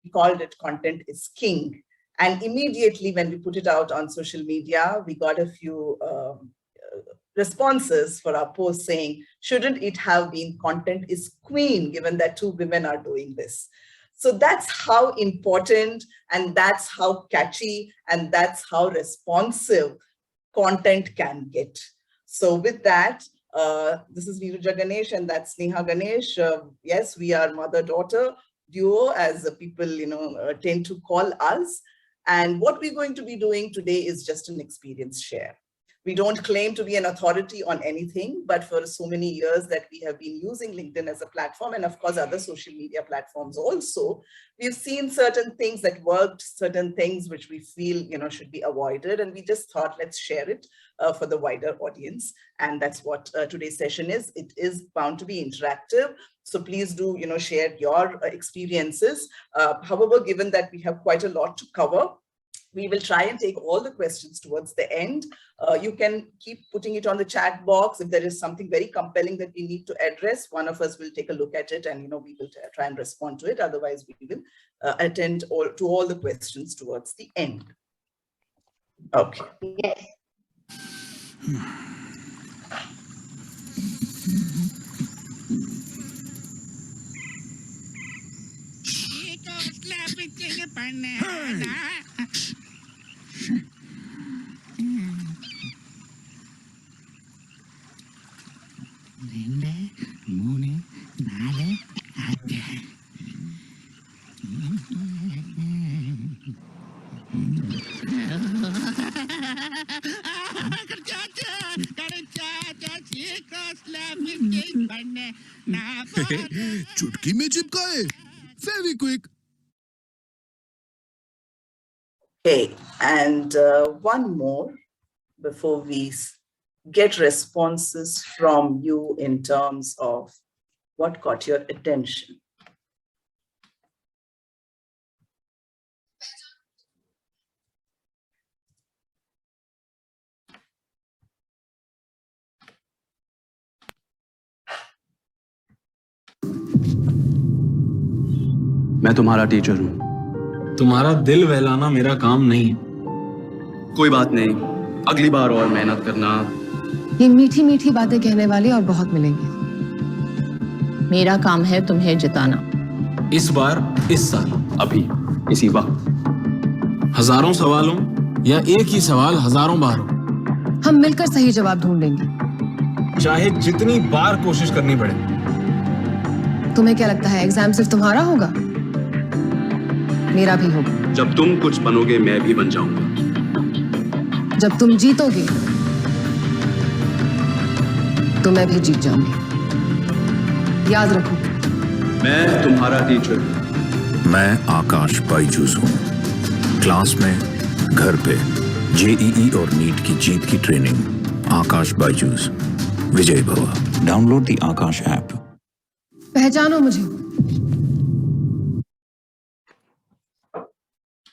we called it content is king. And immediately when we put it out on social media, we got a few responses for our post saying, shouldn't it have been content is queen, given that 2 women are doing this? So that's how important, and that's how catchy, and that's how responsive content can get. So with that, this is Viruja Ganesh and that's Sneha Ganesh. Yes, we are mother-daughter duo, as people tend to call us. And what we're going to be doing today is just an experience share. We don't claim to be an authority on anything, but for so many years that we have been using LinkedIn as a platform, and of course other social media platforms also, we've seen certain things that worked, certain things which we feel should be avoided, and we just thought let's share it for the wider audience. And that's what today's session is. It is bound to be interactive, so please do share your experiences. However, given that we have quite a lot to cover, we will try and take all the questions towards the end. You can keep putting it on the chat box. If there is something very compelling that we need to address, one of us will take a look at it and we will try and respond to it. Otherwise, we will attend to all the questions towards the end. Okay. Yes. चुटकी में चिपकाए Fevikwik. Okay, and one more before we get responses from you in terms of what caught your attention. मैं तुम्हारा teacher हूं. तुम्हारा दिल बहलाना मेरा काम नहीं है. कोई बात नहीं, अगली बार और मेहनत करना. ये मीठी मीठी बातें कहने वाले और बहुत मिलेंगे. मेरा काम है तुम्हें जिताना. इस बार, इस साल, अभी, इसी वक्त. हजारों सवालों या एक ही सवाल हजारों बार हो, हम मिलकर सही जवाब ढूंढेंगे, चाहे जितनी बार कोशिश करनी पड़े. तुम्हें क्या लगता है एग्जाम सिर्फ तुम्हारा होगा? मेरा भी होगा. जब तुम कुछ बनोगे मैं भी बन जाऊंगा. जब तुम जीतोगे तो मैं भी जीत जाऊंगी. याद रखो, मैं तुम्हारा टीचर हूं. मैं आकाश बाइजूस हूँ. क्लास में, घर पे, जेईई और नीट की जीत की ट्रेनिंग. आकाश बाइजूस. विजय भवा. Download the Akash app. पहचानो मुझे.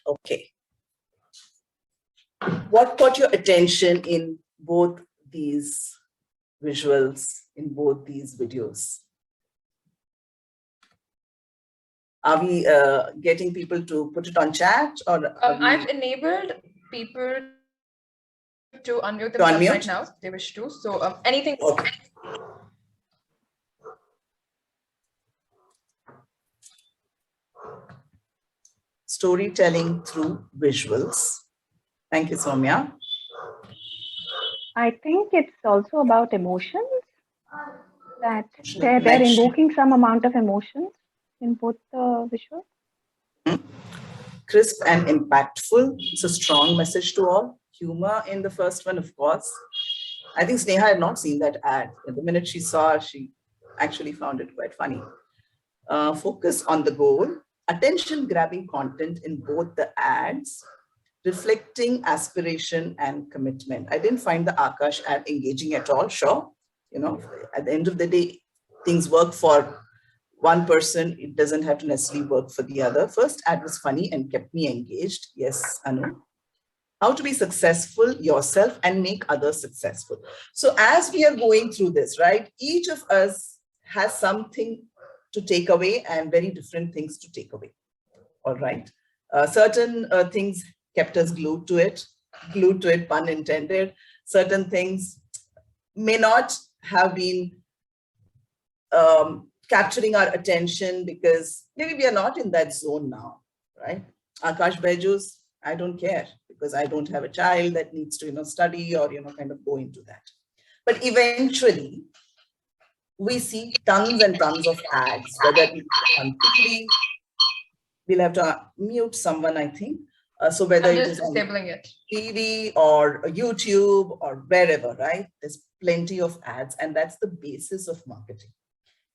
Okay. What caught your attention in both these visuals, in both these videos? Are we getting people to put it on chat, or I've enabled people to unmute themselves right now if they wish to. So anything. Okay. Storytelling through visuals. Thank you, Soumya. I think it's also about emotions, that they're invoking some amount of emotions in both the visuals. Crisp and impactful. It's a strong message to all. Humor in the first one, of course. I think Sneha had not seen that ad. The minute she saw, she actually found it quite funny. Focus on the goal. Attention-grabbing content in both the ads, reflecting aspiration and commitment. I didn't find the Akash ad engaging at all. Sure, at the end of the day, things work for one person. It doesn't have to necessarily work for the other. First ad was funny and kept me engaged. Yes, Anu. How to be successful yourself and make others successful. So as we are going through this, right, each of us has something to take away and very different things to take away. all right? Certain things kept us glued to it, pun intended. Certain things may not have been capturing our attention because maybe we are not in that zone now, right? Akash Baijus, I don't care because I don't have a child that needs to, study or, kind of go into that. But eventually, we see tons and tons of ads, whether it be on TV. We'll have to mute someone, I think. So whether it is on TV or YouTube or wherever, right? There's plenty of ads, and that's the basis of marketing.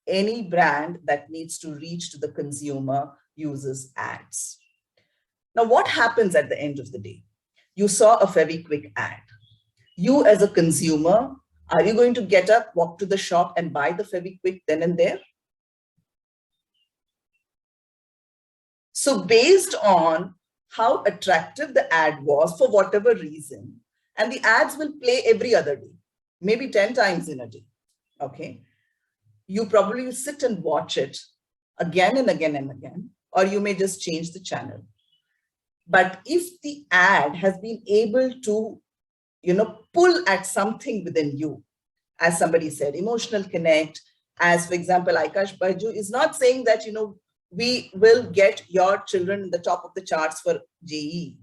Any brand that needs to reach to the consumer uses ads. Now, what happens at the end of the day? You saw a Fevikwik ad. You as a consumer, are you going to get up, walk to the shop and buy the Fevikwik then and there? So based on how attractive the ad was for whatever reason, and the ads will play every other day, maybe 10 times in a day, okay? You probably will sit and watch it again and again and again, or you may just change the channel. But if the ad has been able to, pull at something within you, as somebody said, emotional connect, as for example, Akash Baiju is not saying that, we will get your children in the top of the charts for JEE.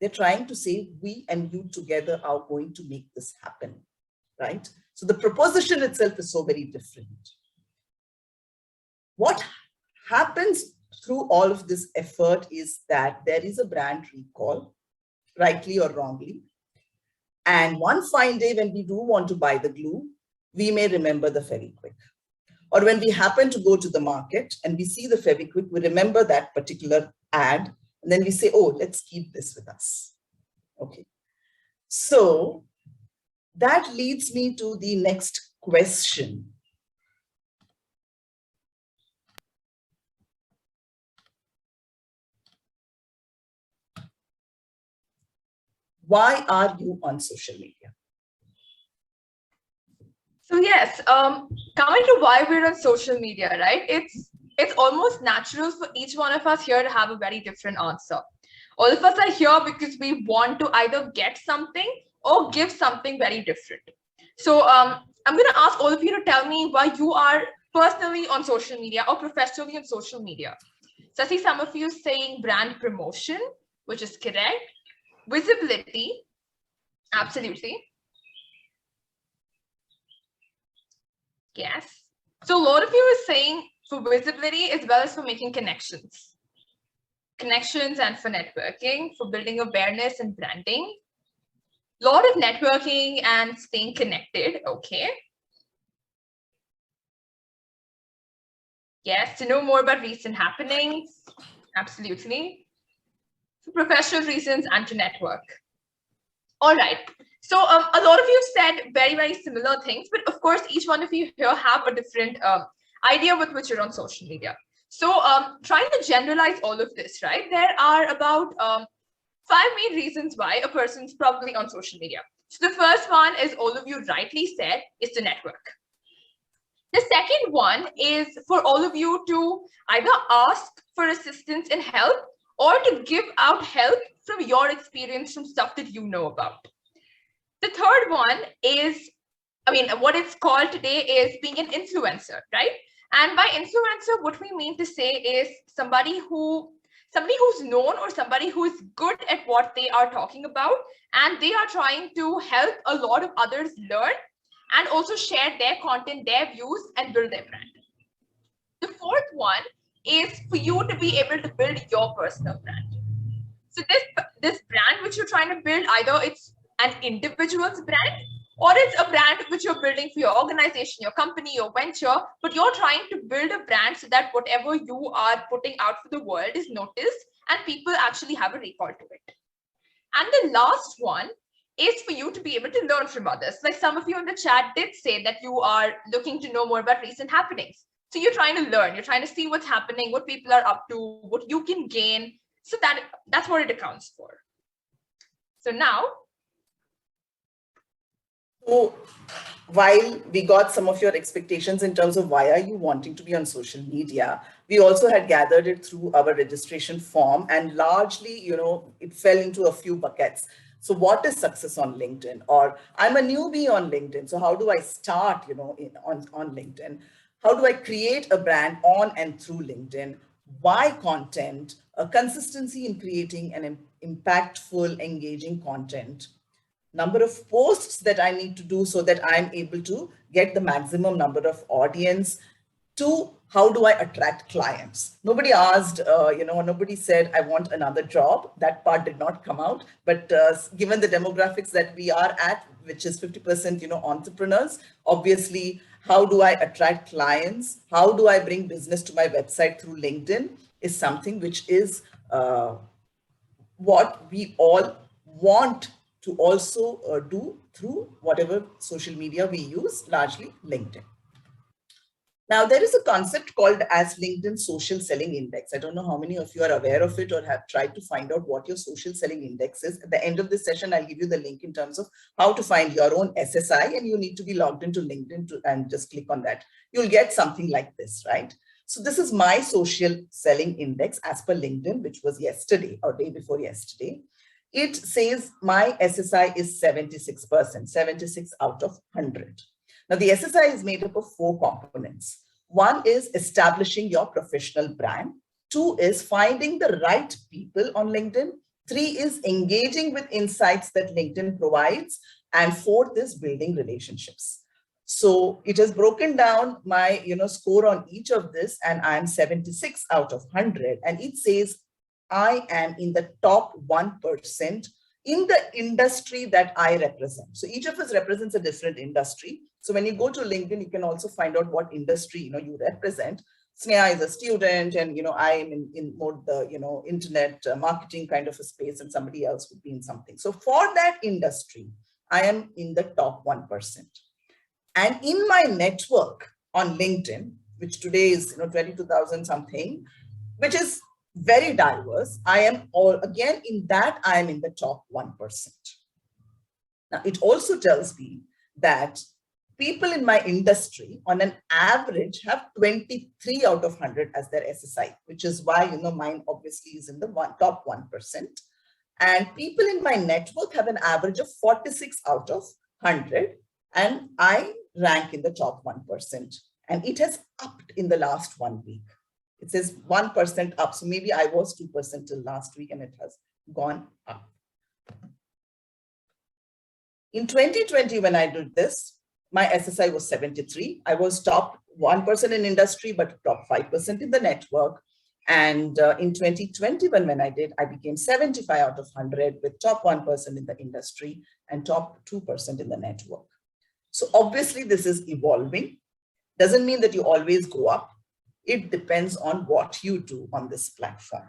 They're trying to say we and you together are going to make this happen, right? So the proposition itself is so very different. What happens through all of this effort is that there is a brand recall, rightly or wrongly. And one fine day when we do want to buy the glue, we may remember the Fevikwik. Or when we happen to go to the market and we see the Fevikwik, we remember that particular ad, and then we say, oh, let's keep this with us. Okay. So that leads me to the next question. Why are you on social media? So yes, coming to why we're on social media, right? It's almost natural for each one of us here to have a very different answer. All of us are here because we want to either get something or give something very different. So I'm going to ask all of you to tell me why you are personally on social media or professionally on social media. So I see some of you saying brand promotion, which is correct. Visibility, absolutely. Yes. So a lot of you are saying for visibility as well as for making connections. Connections and for networking, for building awareness and branding. A lot of networking and staying connected, okay. Yes, to know more about recent happenings, absolutely. For professional reasons and to network. All right. So a lot of you said very, very similar things, but of course, each one of you here have a different idea with which you're on social media. So trying to generalize all of this, right? There are about 5 main reasons why a person's probably on social media. So the first one, as all of you rightly said, is to network. The second one is for all of you to either ask for assistance and help or to give out help from your experience, from stuff that you know about. The third one is, what it's called today is being an influencer, right? And by influencer, what we mean to say is somebody who's known or somebody who is good at what they are talking about, and they are trying to help a lot of others learn and also share their content, their views, and build their brand. The fourth one is for you to be able to build your personal brand. So this brand which you're trying to build, either it's an individual's brand or it's a brand which you're building for your organization, your company, your venture, but you're trying to build a brand so that whatever you are putting out for the world is noticed and people actually have a recall to it. And the last one is for you to be able to learn from others. Like some of you in the chat did say that you are looking to know more about recent happenings. So you're trying to learn, you're trying to see what's happening, what people are up to, what you can gain. So that's what it accounts for. So now, So while we got some of your expectations in terms of why are you wanting to be on social media, we also had gathered it through our registration form, and largely, it fell into a few buckets. So what is success on LinkedIn? Or I'm a newbie on LinkedIn. So how do I start, on LinkedIn? How do I create a brand on and through LinkedIn? Why content? A consistency in creating an impactful, engaging content. Number of posts that I need to do so that I'm able to get the maximum number of audience. To how do I attract clients? Nobody asked, nobody said, I want another job. That part did not come out. But given the demographics that we are at, which is 50%, entrepreneurs, obviously, how do I attract clients? How do I bring business to my website through LinkedIn is something which is what we all want to also do through whatever social media we use, largely LinkedIn. Now, there is a concept called as LinkedIn Social Selling Index. I don't know how many of you are aware of it or have tried to find out what your social selling index is. At the end of this session, I'll give you the link in terms of how to find your own SSI, and you need to be logged into LinkedIn and just click on that. You'll get something like this, right? So this is my social selling index as per LinkedIn, which was yesterday or day before yesterday. It says my SSI is 76%, 76 out of 100. Now, the SSI is made up of 4 components. One is establishing your professional brand. 2 is finding the right people on LinkedIn. 3 is engaging with insights that LinkedIn provides. And 4th is building relationships. So it has broken down my score on each of this, and I'm 76 out of 100. And it says I am in the top 1% in the industry that I represent. So each of us represents a different industry. So when you go to LinkedIn, you can also find out what industry you represent. Sneha is a student, and I am in more the internet marketing kind of a space, and somebody else would be in something. So for that industry, I am in the top 1%. And in my network on LinkedIn, which today is 22,000 something, which is very diverse, I am again in that I am in the top 1%. Now it also tells me that people in my industry on an average have 23 out of 100 as their SSI, which is why mine obviously is in the top 1%. And people in my network have an average of 46 out of 100, and I rank in the top 1%. And it has upped in the last 1 week. It says 1% up. So maybe I was 2% till last week, and it has gone up. In 2020, when I did this, my SSI was 73. I was top 1% in industry, but top 5% in the network. And in 2021, when I did, I became 75 out of 100 with top 1% in the industry and top 2% in the network. So obviously this is evolving. Doesn't mean that you always go up. It depends on what you do on this platform.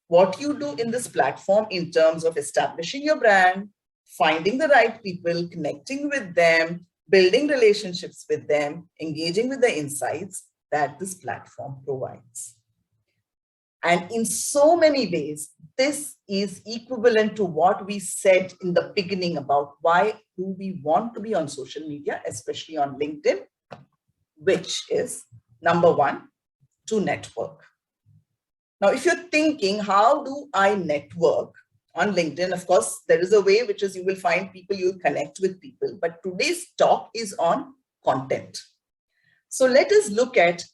What you do in this platform in terms of establishing your brand, finding the right people, connecting with them, building relationships with them, engaging with the insights that this platform provides. And in so many ways, this is equivalent to what we said in the beginning about why do we want to be on social media, especially on LinkedIn, which is number 1, to network. Now, if you're thinking, how do I network on LinkedIn? Of course, there is a way, which is you will find people, you'll connect with people. But today's talk is on content. So let us look at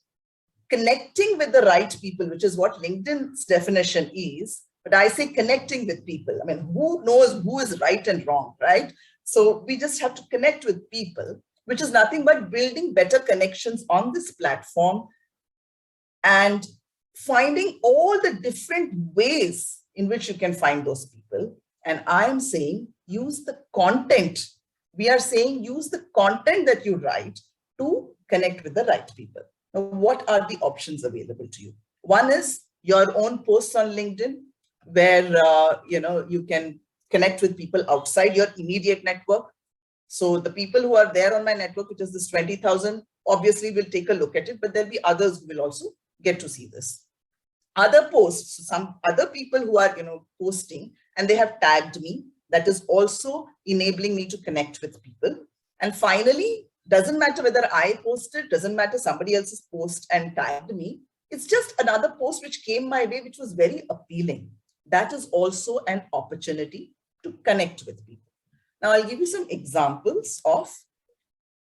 connecting with the right people, which is what LinkedIn's definition is. But I say connecting with people. I mean, who knows who is right and wrong, right? So we just have to connect with people, which is nothing but building better connections on this platform and finding all the different ways in which you can find those people. And I'm saying use the content. We are saying use the content that you write to connect with the right people. Now, what are the options available to you? One is your own posts on LinkedIn, where you can connect with people outside your immediate network. So the people who are there on my network, which is this 20,000, obviously will take a look at it, but there'll be others who will also get to see this. Other posts, some other people who are posting and they have tagged me, that is also enabling me to connect with people. And finally, doesn't matter whether I posted, doesn't matter somebody else's post and tagged me. It's just another post which came my way, which was very appealing. That is also an opportunity to connect with people. Now, I'll give you some examples of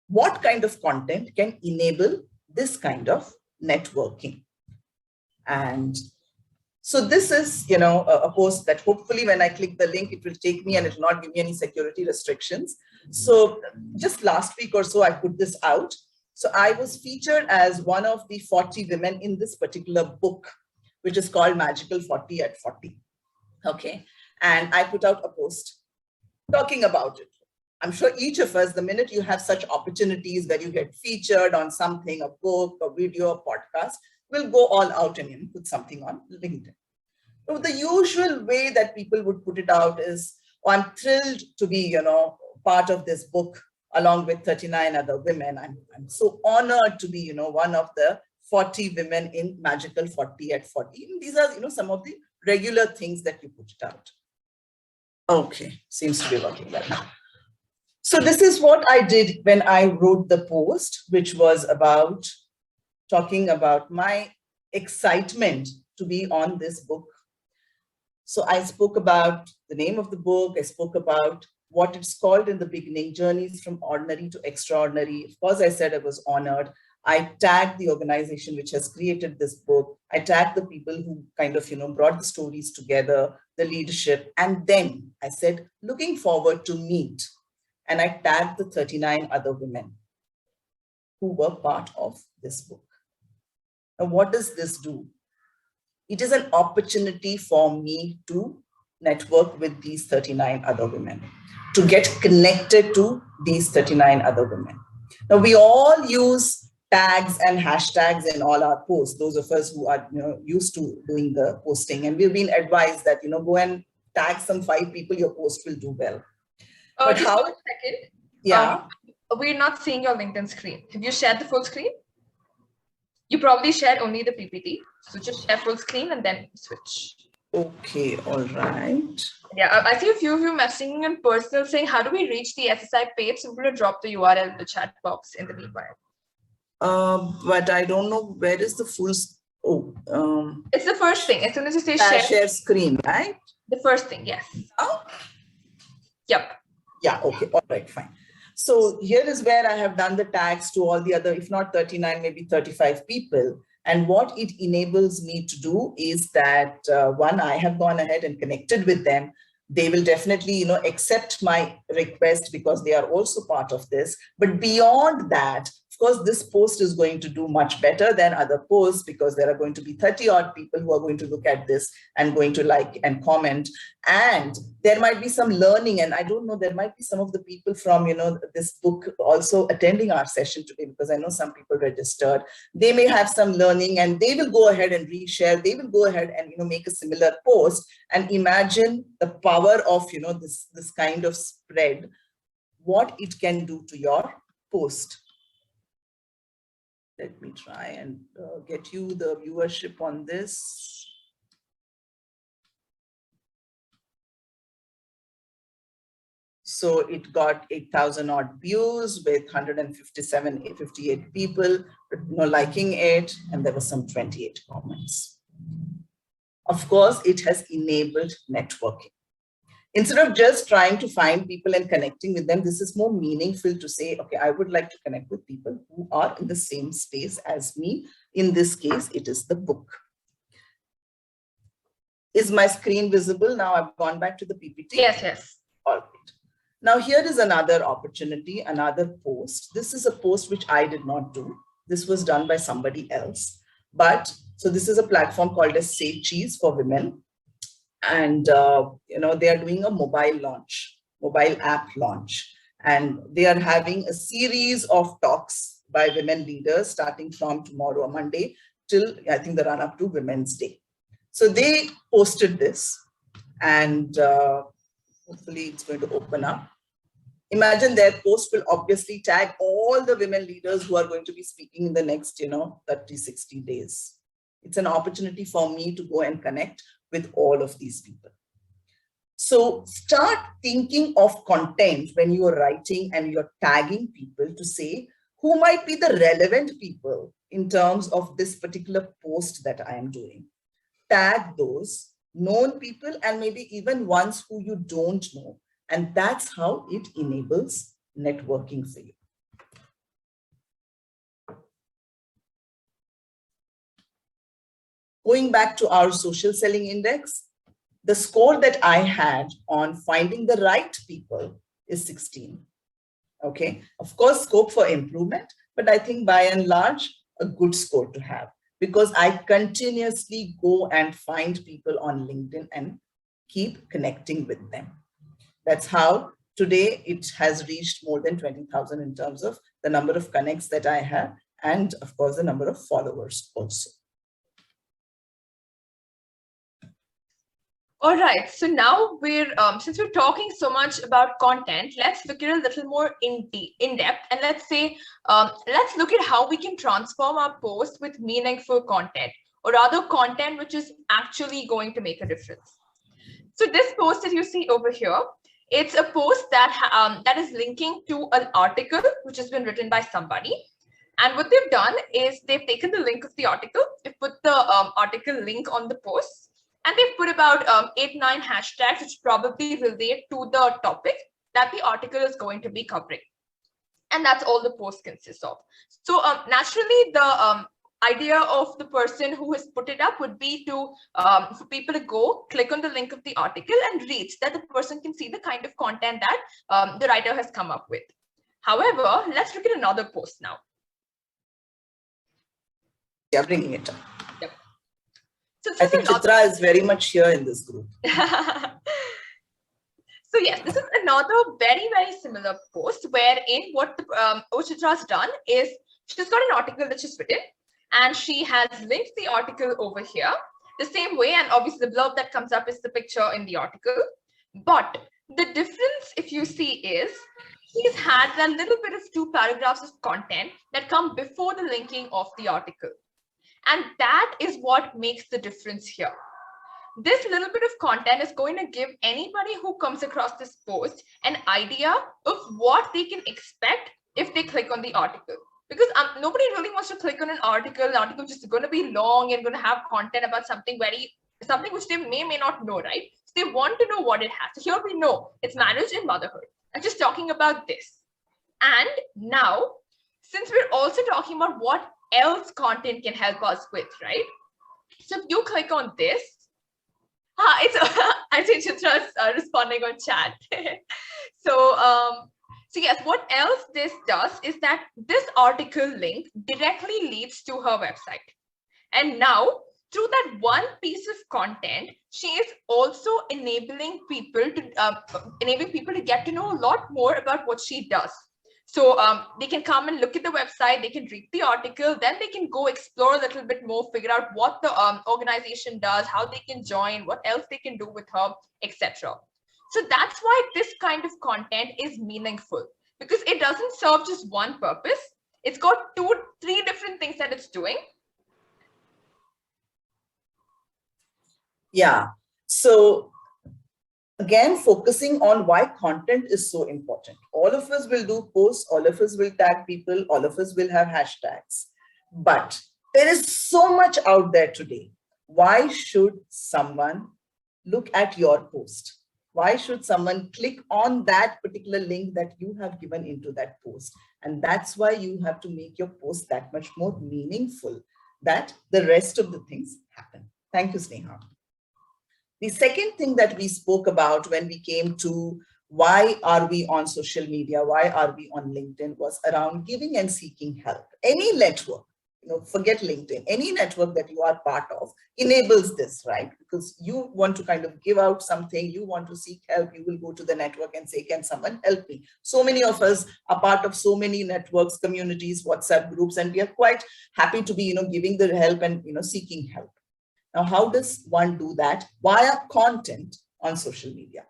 what kind of content can enable this kind of networking. And so this is, a post that hopefully when I click the link, it will take me and it will not give me any security restrictions. So just last week or so, I put this out. So I was featured as one of the 40 women in this particular book, which is called Magical 40 at 40. Okay. And I put out a post talking about it. I'm sure each of us, the minute you have such opportunities where you get featured on something, a book, a video, a podcast, will go all out and put something on LinkedIn. So the usual way that people would put it out is, oh, I'm thrilled to be, part of this book along with 39 other women. I'm so honored to be, one of the 40 women in Magical 40 at 40. And these are, some of the regular things that you put it out. Okay, seems to be working well now. So this is what I did when I wrote the post, which was about talking about my excitement to be on this book. So I spoke about the name of the book. I spoke about what it's called in the beginning, Journeys from Ordinary to Extraordinary. Of course, I said I was honored. I tagged the organization which has created this book. I tagged the people who kind of, brought the stories together, the leadership. And then I said, looking forward to meet. And I tagged the 39 other women who were part of this book. Now, what does this do? It is an opportunity for me to network with these 39 other women, to get connected to these 39 other women. Now, we all use tags and hashtags in all our posts, those of us who are used to doing the posting. And we've been advised that, go and tag some 5 people, your post will do well. But just how? 1 second. Yeah. We're not seeing your LinkedIn screen. Have you shared the full screen? You probably shared only the PPT. So just share full screen and then switch. Okay, all right. Yeah, I see a few of you messaging in personal saying, how do we reach the SSI page? So I'm going to drop the URL in the chat box in the meanwhile. But I don't know where is the full. It's the first thing. As soon as you say share screen, right? The first thing, yes. Oh. Yep. Yeah, okay, all right, fine. So here is where I have done the tags to all the other, if not 39, maybe 35 people. And what it enables me to do is that, one, I have gone ahead and connected with them. They will definitely, accept my request because they are also part of this. But beyond that, of course, this post is going to do much better than other posts because there are going to be 30 odd people who are going to look at this and going to like and comment. And there might be some learning. And I don't know, there might be some of the people from, this book also attending our session today, because I know some people registered. They may have some learning and they will go ahead and reshare. They will go ahead and, make a similar post and imagine the power of, this kind of spread, what it can do to your post. Let me try and get you the viewership on this. So it got 8,000 odd views with 58 people, liking it, and there were some 28 comments. Of course, it has enabled networking. Instead of just trying to find people and connecting with them, this is more meaningful to say, okay, I would like to connect with people who are in the same space as me. In this case, it is the book. Is my screen visible? Now I've gone back to the PPT. Yes. All right. Now here is another opportunity, another post. This is a post which I did not do. This was done by somebody else. But so this is a platform called as Say Cheese for Women. And, they are doing a mobile app launch. And they are having a series of talks by women leaders starting from tomorrow, Monday, till I think the run up to Women's Day. So they posted this and hopefully it's going to open up. Imagine their post will obviously tag all the women leaders who are going to be speaking in the next, 30, 60 days. It's an opportunity for me to go and connect with all of these people. So start thinking of content when you're writing and you're tagging people to say who might be the relevant people in terms of this particular post that I am doing. Tag those known people and maybe even ones who you don't know. And that's how it enables networking for you. Going back to our social selling index, the score that I had on finding the right people is 16. Okay, of course, scope for improvement, but I think by and large, a good score to have because I continuously go and find people on LinkedIn and keep connecting with them. That's how today it has reached more than 20,000 in terms of the number of connects that I have and of course the number of followers also. All right, so now since we're talking so much about content, let's look at a little more in depth, and let's look at how we can transform our posts with meaningful content, or rather content which is actually going to make a difference. So this post that you see over here, it's a post that is linking to an article which has been written by somebody. And what they've done is they've taken the link of the article, they've put the article link on the post, and they've put about 8-9 hashtags which probably relate to the topic that the article is going to be covering. And that's all the post consists of. So naturally, the idea of the person who has put it up would be to for people to go click on the link of the article and read, so that the person can see the kind of content that the writer has come up with. However, let's look at another post now. Yeah, bringing it up. Yep. So I think Chitra is very much here in this group. So yes, this is another very, very similar post wherein what Chitra's done is she's got an article that she's written and she has linked the article over here the same way, and obviously the blurb that comes up is the picture in the article. But the difference, if you see, is she's had a little bit of 2 paragraphs of content that come before the linking of the article. And that is what makes the difference here. This little bit of content is going to give anybody who comes across this post an idea of what they can expect if they click on the article. Because nobody really wants to click on an article. The article is just going to be long and going to have content about something which they may not know, right? So they want to know what it has. So here we know it's marriage and motherhood. I'm just talking about this. And now, since we're also talking about what else content can help us with, right? So if you click on this, I think Chitra's responding on chat. So yes, what else this does is that this article link directly leads to her website. And now, through that one piece of content, she is also enabling people to get to know a lot more about what she does. So they can come and look at the website, they can read the article, then they can go explore a little bit more, figure out what the organization does, how they can join, what else they can do with her, etc. So that's why this kind of content is meaningful, because it doesn't serve just one purpose. It's got 2-3 different things that it's doing. Yeah. So again, focusing on why content is so important. All of us will do posts, all of us will tag people, all of us will have hashtags. But there is so much out there today. Why should someone look at your post? Why should someone click on that particular link that you have given into that post? And that's why you have to make your post that much more meaningful, that the rest of the things happen. Thank you, Sneha. The second thing that we spoke about when we came to why are we on social media, why are we on LinkedIn, was around giving and seeking help. Any network, forget LinkedIn, any network that you are part of enables this, right? Because you want to kind of give out something, you want to seek help, you will go to the network and say, can someone help me? So many of us are part of so many networks, communities, WhatsApp groups, and we are quite happy to be, giving the help and, seeking help. Now, how does one do that? Via content on social media.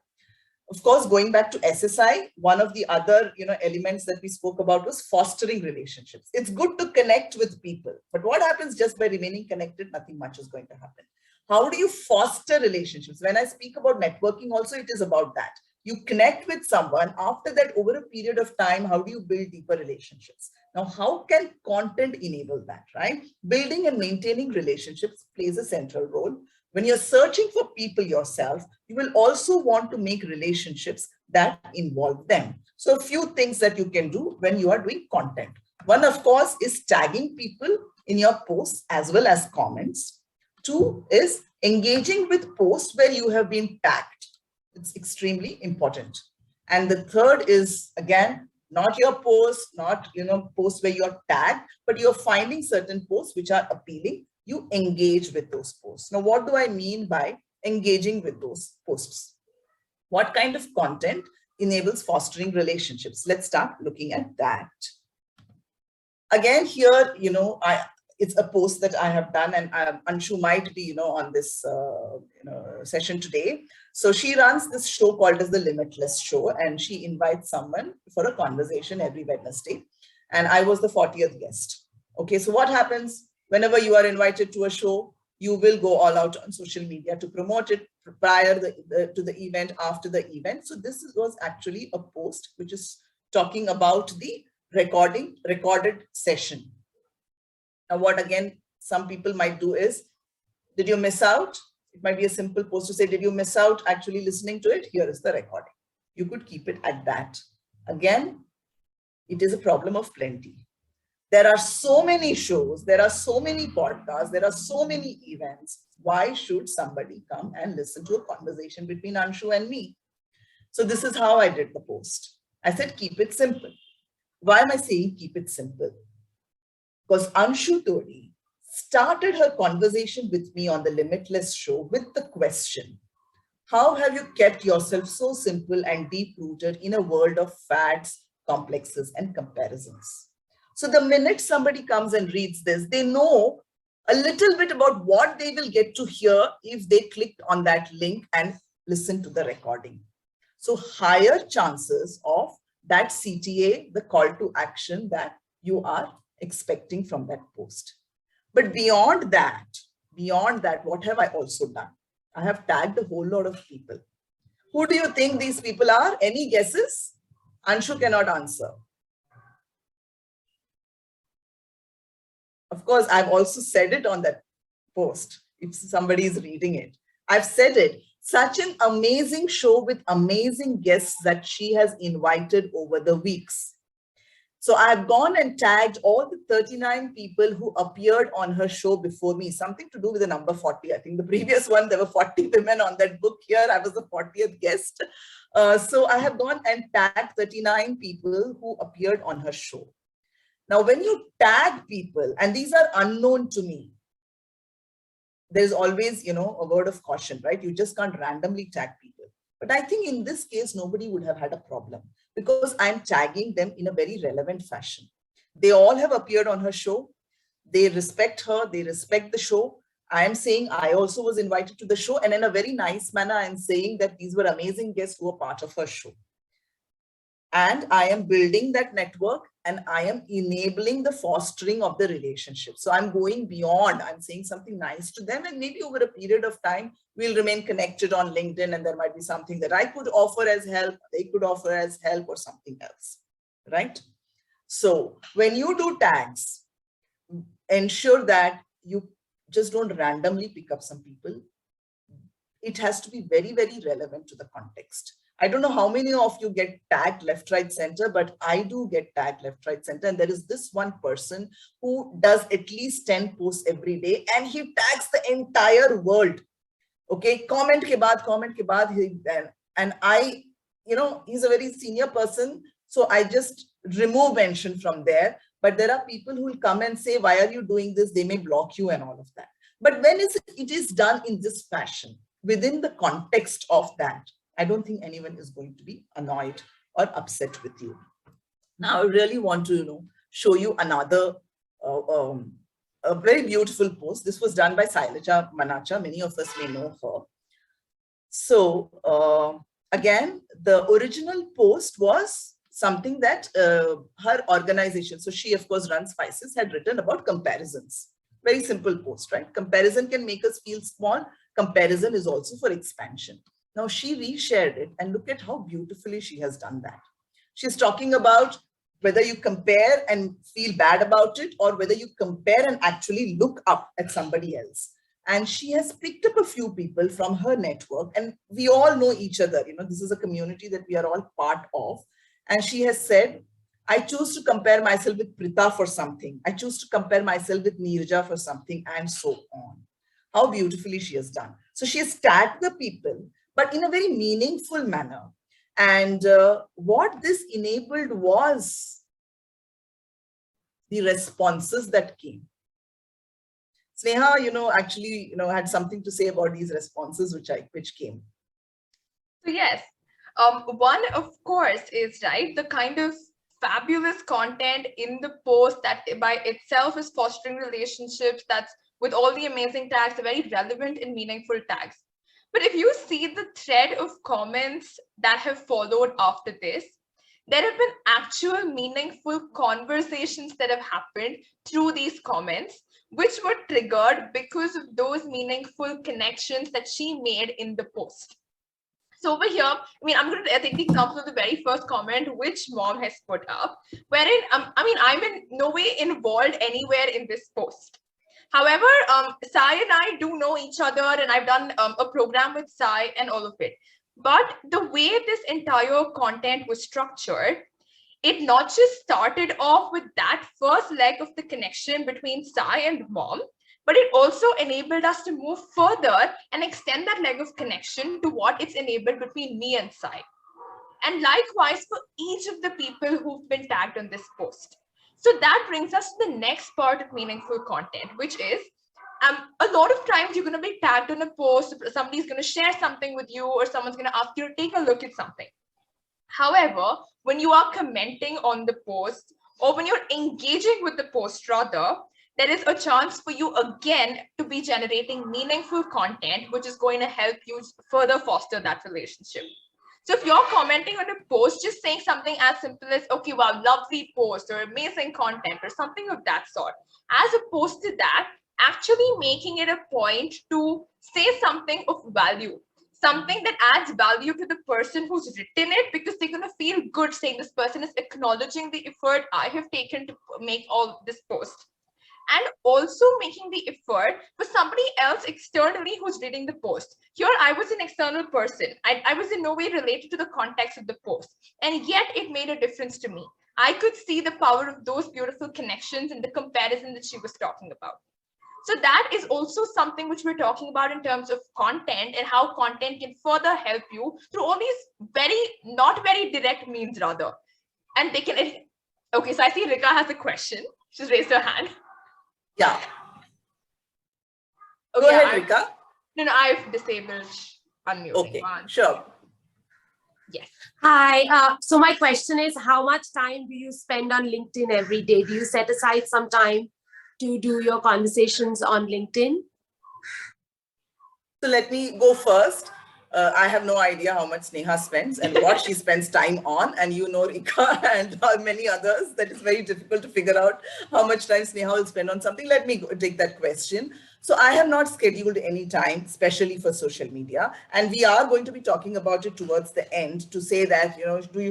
Of course, going back to SSI, one of the other elements that we spoke about was fostering relationships. It's good to connect with people, but what happens just by remaining connected? Nothing much is going to happen. How do you foster relationships? When I speak about networking also, it is about that. You connect with someone. After that, over a period of time, how do you build deeper relationships? Now, how can content enable that, right? Building and maintaining relationships plays a central role. When you're searching for people yourself, you will also want to make relationships that involve them. So a few things that you can do when you are doing content. One, of course, is tagging people in your posts as well as comments. Two is engaging with posts where you have been tagged. It's extremely important. And the third is, again, not your posts, not posts where you're tagged, but you're finding certain posts which are appealing. You engage with those posts. Now, what do I mean by engaging with those posts? What kind of content enables fostering relationships? Let's start looking at that. Again, here, it's a post that I have done, and Anshu might be, on this session today. So she runs this show called as the Limitless Show, and she invites someone for a conversation every Wednesday. And I was the 40th guest. Okay, so what happens whenever you are invited to a show? You will go all out on social media to promote it prior to the event, after the event. So this was actually a post which is talking about the recorded session. Now, what again some people might do is, did you miss out? It might be a simple post to say, did you miss out actually listening to it? Here is the recording. You could keep it at that. Again, it is a problem of plenty. There are so many shows, there are so many podcasts, there are so many events. Why should somebody come and listen to a conversation between Anshu and me? So this is how I did the post. I said, keep it simple. Why am I saying keep it simple? Because Anshu Todi started her conversation with me on the Limitless Show with the question, how have you kept yourself so simple and deep-rooted in a world of fads, complexes, and comparisons? So the minute somebody comes and reads this, they know a little bit about what they will get to hear if they clicked on that link and listen to the recording. So higher chances of that CTA, the call to action that you are expecting from that post. But beyond that, what have I also done? I have tagged a whole lot of people. Who do you think these people are? Any guesses? Anshu cannot answer. Of course, I've also said it on that post, if somebody is reading it. I've said it. Such an amazing show with amazing guests that she has invited over the weeks. So I've gone and tagged all the 39 people who appeared on her show before me, something to do with the number 40. I think the previous one, there were 40 women on that book. Here, I was the 40th guest. So I have gone and tagged 39 people who appeared on her show. Now, when you tag people, and these are unknown to me, there's always, a word of caution, right? You just can't randomly tag people. But I think in this case, nobody would have had a problem because I'm tagging them in a very relevant fashion. They all have appeared on her show. They respect her. They respect the show. I am saying I also was invited to the show. And in a very nice manner, I'm saying that these were amazing guests who were part of her show. And I am building that network and I am enabling the fostering of the relationship. So I'm going beyond, I'm saying something nice to them, and maybe over a period of time, we'll remain connected on LinkedIn, and there might be something that I could offer as help, they could offer as help, or something else, right? So when you do tags, ensure that you just don't randomly pick up some people. It has to be very, very relevant to the context. I don't know how many of you get tagged left, right, center, but I do get tagged left, right, center. And there is this one person who does at least 10 posts every day, and he tags the entire world. Okay, comment ke baad, and I, he's a very senior person. So I just remove mention from there. But there are people who will come and say, why are you doing this? They may block you and all of that. But when it is done in this fashion, within the context of that, I don't think anyone is going to be annoyed or upset with you. Now, I really want to, show you another a very beautiful post. This was done by Sailaja Manacha. Many of us may know her. So again, the original post was something that her organization, so she of course runs Spices, had written about comparisons. Very simple post, right? Comparison can make us feel small. Comparison is also for expansion. Now she reshared it, and look at how beautifully she has done that. She's talking about whether you compare and feel bad about it, or whether you compare and actually look up at somebody else. And she has picked up a few people from her network, and we all know each other. This is a community that we are all part of. And she has said, I choose to compare myself with Prita for something. I choose to compare myself with Neerja for something, and so on. How beautifully she has done. So she has tagged the people, but in a very meaningful manner. And what this enabled was the responses that came. Sneha, actually, had something to say about these responses which came. So yes, one of course is right, the kind of fabulous content in the post that by itself is fostering relationships, that's with all the amazing tags, the very relevant and meaningful tags. But if you see the thread of comments that have followed after this, there have been actual meaningful conversations that have happened through these comments, which were triggered because of those meaningful connections that she made in the post. So over here, I'm going to take the example of the very first comment which mom has put up, wherein, I'm in no way involved anywhere in this post. However, Sai and I do know each other, and I've done a program with Sai and all of it. But the way this entire content was structured, it not just started off with that first leg of the connection between Sai and mom, but it also enabled us to move further and extend that leg of connection to what it's enabled between me and Sai. And likewise for each of the people who've been tagged on this post. So that brings us to the next part of meaningful content, which is a lot of times you're going to be tagged on a post, somebody's going to share something with you, or someone's going to ask you to take a look at something. However, when you are commenting on the post, or when you're engaging with the post rather, there is a chance for you again to be generating meaningful content, which is going to help you further foster that relationship. So if you're commenting on a post, just saying something as simple as, okay, wow, lovely post, or amazing content, or something of that sort, as opposed to that, actually making it a point to say something of value, something that adds value to the person who's written it, because they're going to feel good saying this person is acknowledging the effort I have taken to make all this post. And also making the effort for somebody else externally who's reading the post. Here, I was an external person. I was in no way related to the context of the post. And yet it made a difference to me. I could see the power of those beautiful connections and the comparison that she was talking about. So that is also something which we're talking about in terms of content, and how content can further help you through all these not very direct means rather. And they can, okay, so I see Rika has a question. She's raised her hand. Yeah. Okay, Go ahead, Rika. No, I've disabled unmuting. Okay, sure. Yes. Hi. So my question is, how much time do you spend on LinkedIn every day? Do you set aside some time to do your conversations on LinkedIn? So let me go first. I have no idea how much Sneha spends and what she spends time on. And Rika and many others, that is very difficult to figure out how much time Sneha will spend on something. Let me take that question. So I have not scheduled any time, especially for social media. And we are going to be talking about it towards the end to say that,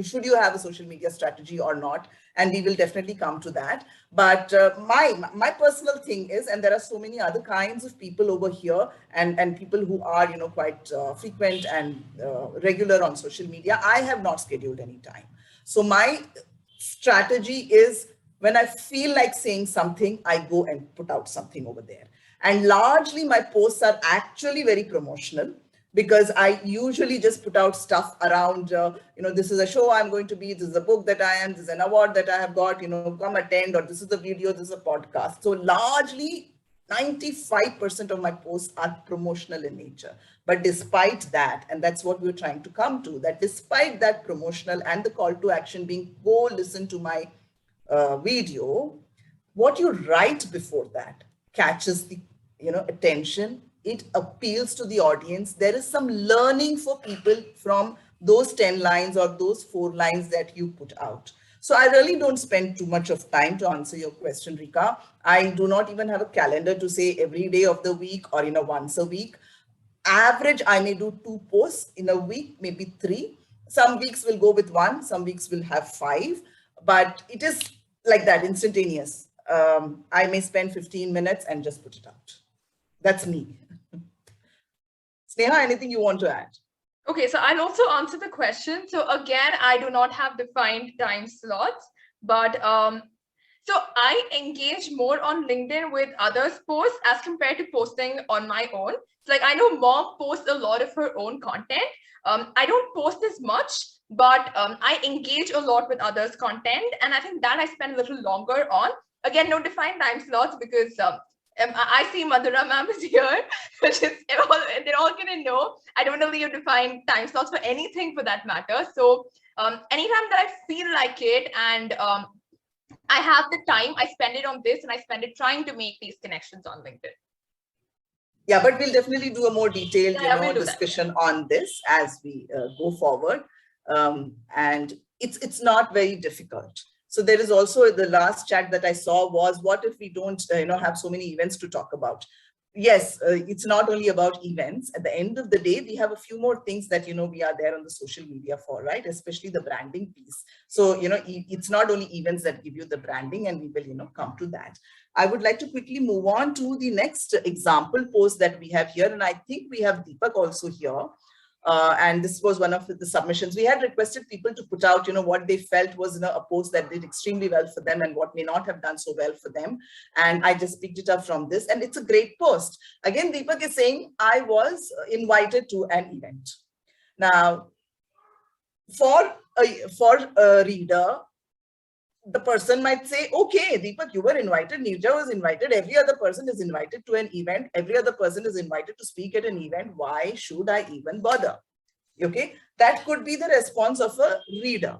should you have a social media strategy or not? And we will definitely come to that. But my personal thing is, and there are so many other kinds of people over here, and people who are, quite frequent and regular on social media, I have not scheduled any time. So my strategy is, when I feel like saying something, I go and put out something over there. And largely my posts are actually very promotional, because I usually just put out stuff around, this is a show I'm going to be, this is a book that I am, this is an award that I have got, come attend, or this is a video, this is a podcast. So largely 95% of my posts are promotional in nature. But despite that, and that's what we're trying to come to, that despite that promotional and the call to action being, go listen to my video, what you write before that catches the attention. It appeals to the audience. There is some learning for people from those 10 lines or those 4 lines that you put out. So I really don't spend too much of time to answer your question, Rika. I do not even have a calendar to say every day of the week or once a week. average, I may do 2 posts in a week, maybe 3. Some weeks will go with 1, some weeks will have 5, but it is like that, instantaneous. I may spend 15 minutes and just put it out. That's me. Sneha, anything you want to add? Okay, so I'll also answer the question. So again, I do not have defined time slots, but so I engage more on LinkedIn with others' posts as compared to posting on my own. So like I know Mom posts a lot of her own content. I don't post as much, but I engage a lot with others' content, and I think that I spend a little longer on. Again, no defined time slots because I see Madhura ma'am is here, which is they're all gonna know. I don't really define time slots for anything for that matter. So anytime that I feel like it and I have the time, I spend it on this and I spend it trying to make these connections on LinkedIn. Yeah, but we'll definitely do a more detailed we'll discussion on this as we go forward. And it's not very difficult. So there is also the last chat that I saw was, what if we don't have so many events to talk about? Yes, it's not only about events. At the end of the day, we have a few more things that we are there on the social media for, right? Especially the branding piece. So it's not only events that give you the branding, and we will come to that. I would like to quickly move on to the next example post that we have here, and I think we have Deepak also here. And this was one of the submissions. We had requested people to put out, what they felt was a post that did extremely well for them and what may not have done so well for them. And I just picked it up from this, and it's a great post. Again, Deepak is saying, I was invited to an event. Now, for a reader, the person might say, okay, Deepak, you were invited, Nirja was invited, every other person is invited to an event, every other person is invited to speak at an event, why should I even bother? Okay, that could be the response of a reader.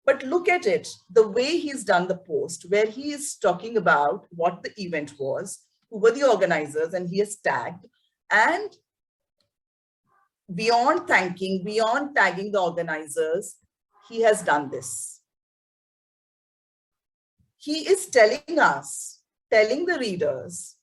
But look at it, the way he's done the post, where he is talking about what the event was, who were the organizers, and he has tagged, and beyond thanking, beyond tagging the organizers, he has done this. He is telling us, telling the readers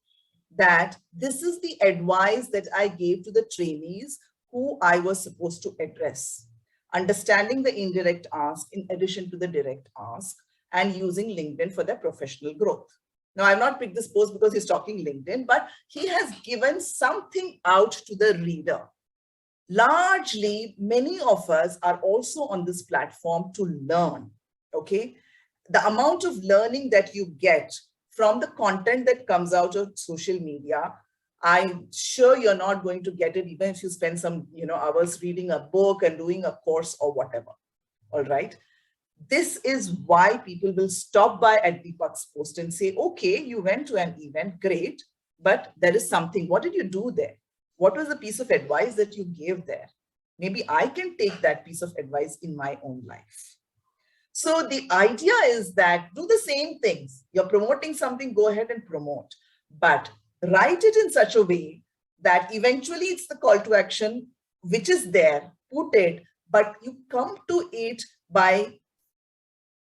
that this is the advice that I gave to the trainees who I was supposed to address. Understanding the indirect ask in addition to the direct ask, and using LinkedIn for their professional growth. Now, I've not picked this post because he's talking LinkedIn, but he has given something out to the reader. Largely, many of us are also on this platform to learn, okay? The amount of learning that you get from the content that comes out of social media, I'm sure you're not going to get it even if you spend some hours reading a book and doing a course or whatever. All right. This is why people will stop by at Deepak's post and say, okay, you went to an event, great, but there is something. What did you do there? What was the piece of advice that you gave there? Maybe I can take that piece of advice in my own life. So the idea is that do the same things. You're promoting something, go ahead and promote, but write it in such a way that eventually it's the call to action, which is there, put it, but you come to it by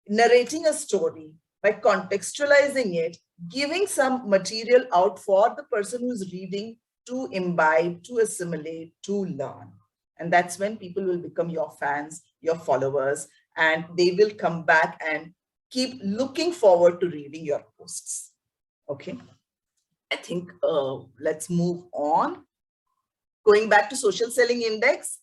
narrating a story, by contextualizing it, giving some material out for the person who's reading to imbibe, to assimilate, to learn. And that's when people will become your fans, your followers, and they will come back and keep looking forward to reading your posts. Okay, I think let's move on. Going back to social selling index,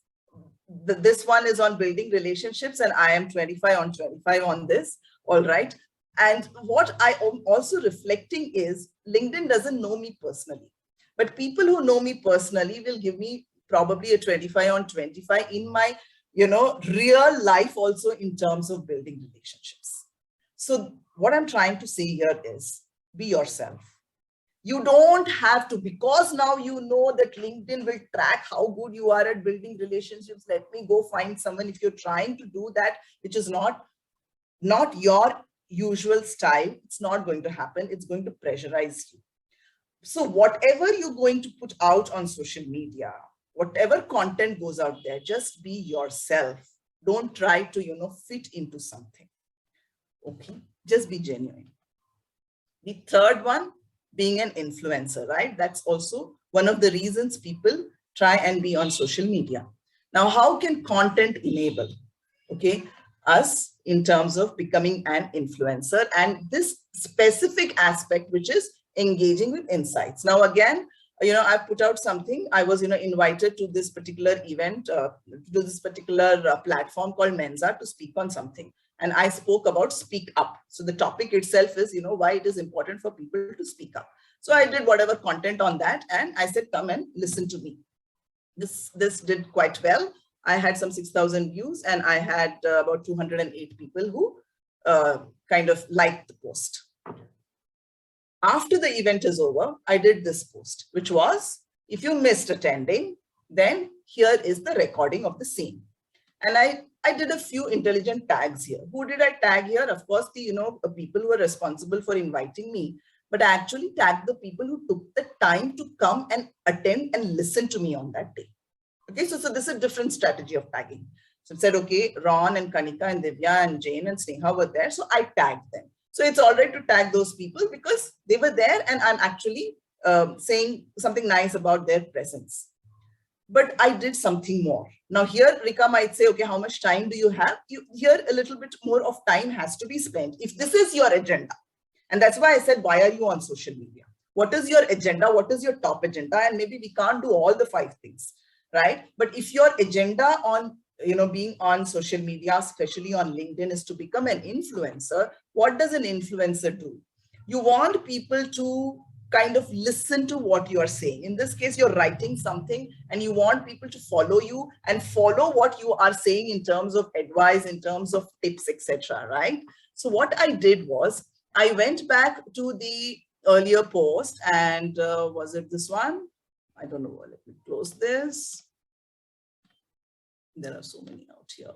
this one is on building relationships, and I am 25 on 25 on this. All right. And what I am also reflecting is LinkedIn doesn't know me personally, but people who know me personally will give me probably a 25 on 25 in my real life also in terms of building relationships. So what I'm trying to say here is be yourself. You don't have to, because now you know that LinkedIn will track how good you are at building relationships. Let me go find someone. If you're trying to do that, which is not your usual style, it's not going to happen. It's going to pressurize you. So whatever you're going to put out on social media, whatever content goes out there, just be yourself. Don't try to, fit into something. Okay, just be genuine. The third one, being an influencer, right? That's also one of the reasons people try and be on social media. Now, how can content enable, okay, us in terms of becoming an influencer and this specific aspect, which is engaging with insights. Now, again, I put out something. I was, invited to this particular event, to this particular platform called Mensa to speak on something. And I spoke about speak up. So the topic itself is, why it is important for people to speak up. So I did whatever content on that. And I said, come and listen to me. This did quite well. I had some 6,000 views and I had about 208 people who kind of liked the post. After the event is over, I did this post, which was, if you missed attending, then here is the recording of the same. And I did a few intelligent tags here. Who did I tag here? Of course, the people who were responsible for inviting me, but I actually tagged the people who took the time to come and attend and listen to me on that day. Okay, so this is a different strategy of tagging. So it said, okay, Ron and Kanika and Divya and Jane and Sneha were there. So I tagged them. So it's all right to tag those people because they were there and I'm actually saying something nice about their presence. But I did something more. Now here, Rika might say, okay, how much time do you have? Here, a little bit more of time has to be spent. If this is your agenda, and that's why I said, why are you on social media? What is your agenda? What is your top agenda? And maybe we can't do all the 5 things, right? But if your agenda on being on social media, especially on LinkedIn, is to become an influencer, what does an influencer do? You want people to kind of listen to what you are saying. In this case, you're writing something and you want people to follow you and follow what you are saying in terms of advice, in terms of tips, etc. Right? So what I did was I went back to the earlier post and was it this one? I don't know. Let me close this. There are so many out here.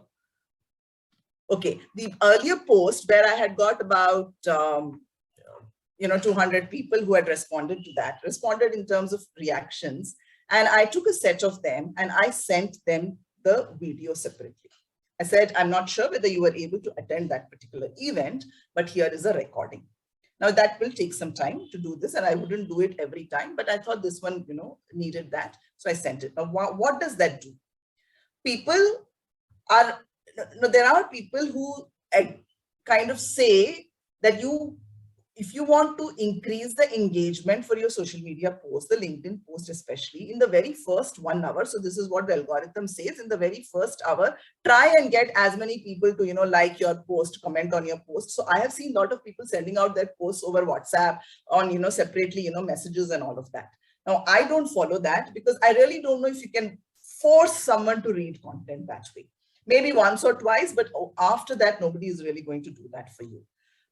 Okay, the earlier post where I had got about 200 people who had responded to that, responded in terms of reactions. And I took a set of them and I sent them the video separately. I said, I'm not sure whether you were able to attend that particular event, but here is a recording. Now that will take some time to do this and I wouldn't do it every time, but I thought this one, needed that. So I sent it. Now, what does that do? People are, there are people who kind of say that if you want to increase the engagement for your social media post, the LinkedIn post especially, in the very first 1 hour, so this is what the algorithm says, in the very first hour, try and get as many people to, like your post, comment on your post. So I have seen a lot of people sending out their posts over WhatsApp on, separately, messages and all of that. Now, I don't follow that because I really don't know if you can force someone to read content that way. Maybe once or twice, but after that, nobody is really going to do that for you.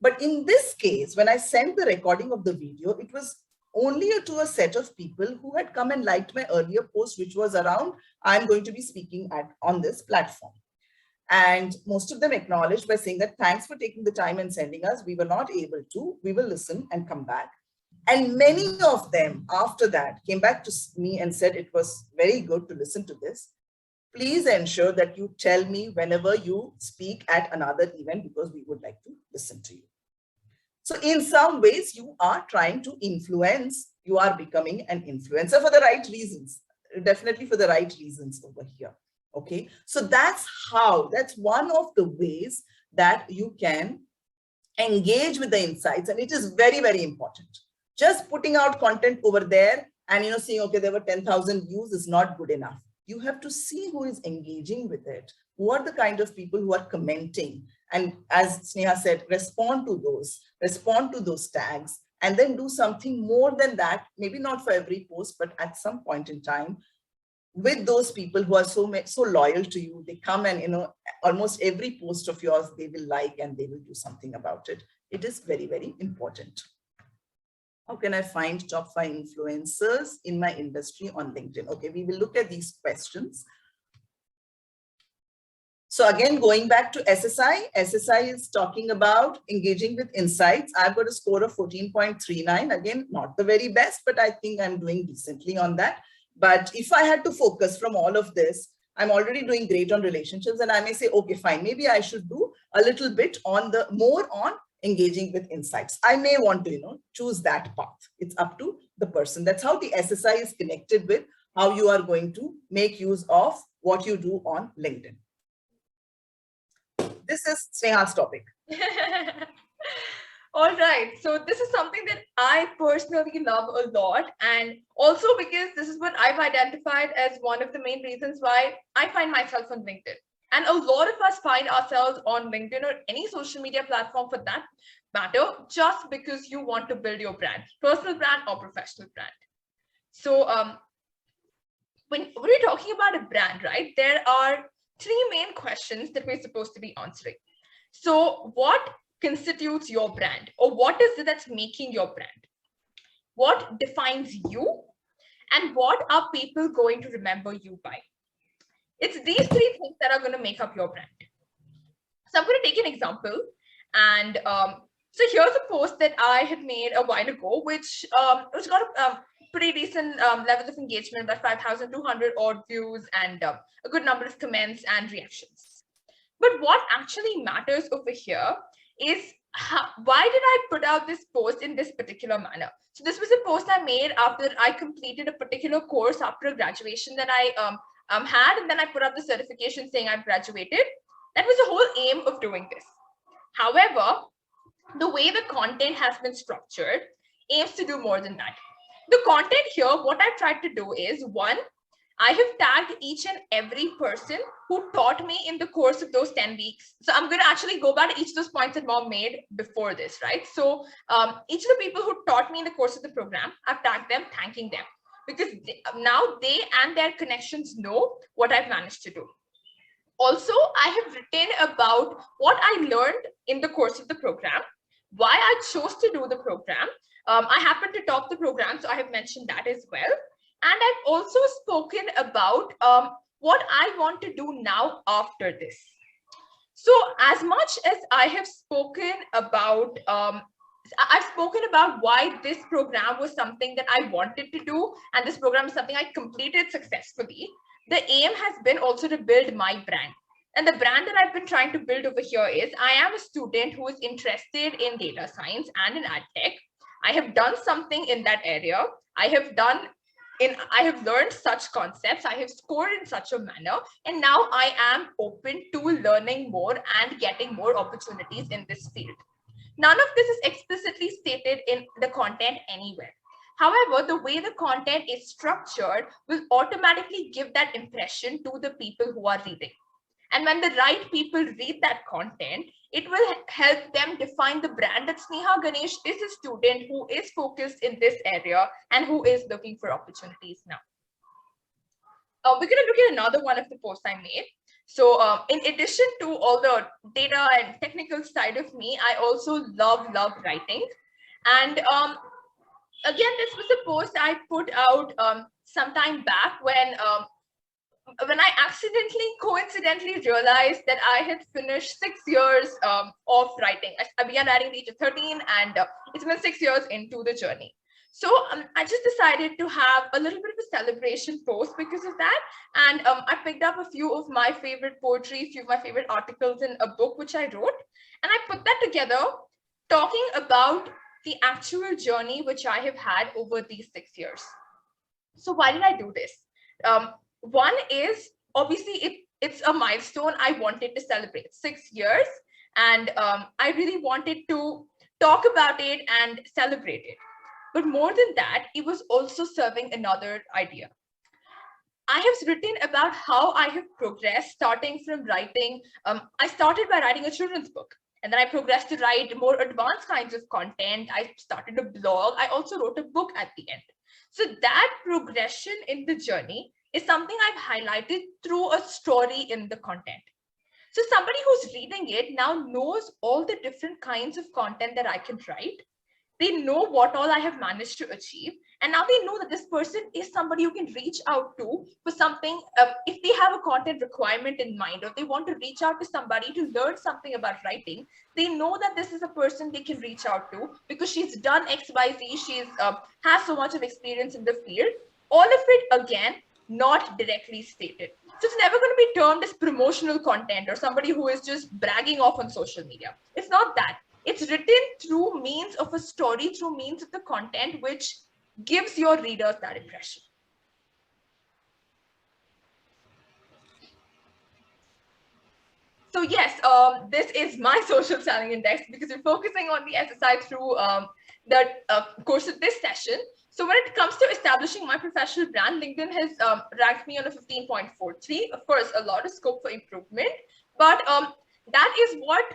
But in this case, when I sent the recording of the video, it was only to a set of people who had come and liked my earlier post, which was around, I'm going to be speaking on this platform. And most of them acknowledged by saying that, thanks for taking the time and sending us. We were not able to, we will listen and come back. And many of them after that came back to me and said, it was very good to listen to this. Please ensure that you tell me whenever you speak at another event because we would like to listen to you. So in some ways, you are trying to influence, you are becoming an influencer for the right reasons, definitely for the right reasons over here. Okay, so that's one of the ways that you can engage with the insights. And it is very, very important. Just putting out content over there and, saying, okay, there were 10,000 views is not good enough. You have to see who is engaging with it. Who are the kind of people who are commenting? And as Sneha said, respond to those tags, and then do something more than that, maybe not for every post, but at some point in time, with those people who are so loyal to you. They come and, almost every post of yours, they will like and they will do something about it. It is very, very important. How can I find top 5 influencers in my industry on LinkedIn? Okay, we will look at these questions. So again, going back to SSI, SSI is talking about engaging with insights. I've got a score of 14.39. Again, not the very best, but I think I'm doing decently on that. But if I had to focus from all of this, I'm already doing great on relationships, and I may say, okay, fine, maybe I should do a little bit more on engaging with insights. I may want to, choose that path. It's up to the person. That's how the SSI is connected with how you are going to make use of what you do on LinkedIn. This is Sneha's topic. All right. So this is something that I personally love a lot. And also because this is what I've identified as one of the main reasons why I find myself on LinkedIn. And a lot of us find ourselves on LinkedIn or any social media platform for that matter, just because you want to build your brand, personal brand or professional brand. So when we're talking about a brand, right, there are three main questions that we're supposed to be answering. So what constitutes your brand, or what is it that's making your brand? What defines you, and what are people going to remember you by? It's these three things that are going to make up your brand. So I'm going to take an example, and so here's a post that I had made a while ago, which got a pretty decent level of engagement, about 5,200 odd views and a good number of comments and reactions. But what actually matters over here is why did I put out this post in this particular manner? So this was a post I made after I completed a particular course after a graduation that I had, and then I put up the certification saying I've graduated. That was the whole aim of doing this. However, the way the content has been structured aims to do more than that. The content here, what I've tried to do is, one, I have tagged each and every person who taught me in the course of those 10 weeks. So I'm going to actually go back to each of those points that Mom made before this, right? So each of the people who taught me in the course of the program, I've tagged them, thanking them, because now they and their connections know what I've managed to do. Also, I have written about what I learned in the course of the program, why I chose to do the program. I happen to top the program, so I have mentioned that as well. And I've also spoken about what I want to do now after this. So as much as I have spoken about, I've spoken about why this program was something that I wanted to do, and this program is something I completed successfully. The aim has been also to build my brand. And the brand that I've been trying to build over here is, I am a student who is interested in data science and in ad tech. I have done something in that area. I have learned such concepts. I have scored in such a manner. And now I am open to learning more and getting more opportunities in this field. None of this is explicitly stated in the content anywhere. However, the way the content is structured will automatically give that impression to the people who are reading. And when the right people read that content, it will help them define the brand that Sneha Ganesh is a student who is focused in this area and who is looking for opportunities now. We're going to look at another one of the posts I made. So in addition to all the data and technical side of me, I also love writing. And again, this was a post I put out some time back when I coincidentally realized that I had finished 6 years of writing. I began writing at the age of 13, and it's been 6 years into the journey. So I just decided to have a little bit of a celebration post because of that. And I picked up a few of my favorite poetry, a few of my favorite articles in a book which I wrote. And I put that together, talking about the actual journey which I have had over these 6 years. So why did I do this? One is, obviously, it's a milestone I wanted to celebrate, 6 years. And I really wanted to talk about it and celebrate it. But more than that, it was also serving another idea. I have written about how I have progressed, starting from writing. I started by writing a children's book, and then I progressed to write more advanced kinds of content. I started a blog. I also wrote a book at the end. So that progression in the journey is something I've highlighted through a story in the content. So somebody who's reading it now knows all the different kinds of content that I can write. They know what all I have managed to achieve. And now they know that this person is somebody you can reach out to for something. If they have a content requirement in mind, or they want to reach out to somebody to learn something about writing, they know that this is a person they can reach out to because she's done X, Y, Z. She's has so much of experience in the field. All of it, again, not directly stated. So it's never going to be termed as promotional content or somebody who is just bragging off on social media. It's not that. It's written through means of a story, through means of the content, which gives your readers that impression. So yes, this is my social selling index because we're focusing on the SSI through the course of this session. So when it comes to establishing my professional brand, LinkedIn has ranked me on a 15.43. Of course, a lot of scope for improvement, but that is what,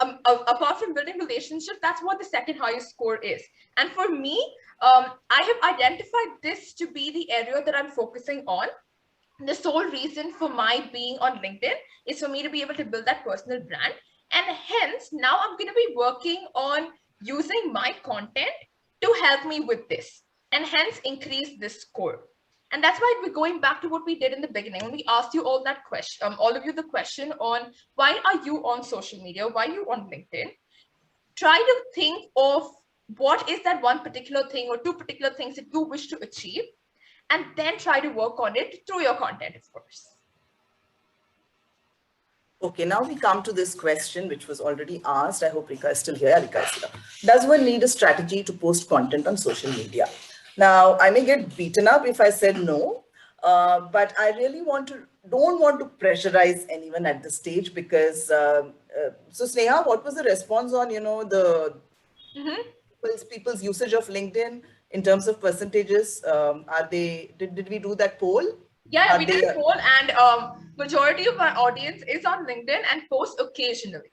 apart from building relationships, that's what the second highest score is. And for me, I have identified this to be the area that I'm focusing on. The sole reason for my being on LinkedIn is for me to be able to build that personal brand. And hence, now I'm going to be working on using my content to help me with this and hence increase this score. And that's why we're going back to what we did in the beginning when we asked you all that question, all of you the question on why are you on social media? Why are you on LinkedIn? Try to think of what is that one particular thing or two particular things that you wish to achieve, and then try to work on it through your content, of course. Okay, now we come to this question, which was already asked. I hope Rika is still here. Rika is here. Does one need a strategy to post content on social media? Now, I may get beaten up if I said no, but I really don't want to pressurize anyone at this stage because, so Sneha, what was the response on, the people's usage of LinkedIn in terms of percentages? Did we do that poll? Yeah, we did a poll, and majority of our audience is on LinkedIn and posts occasionally.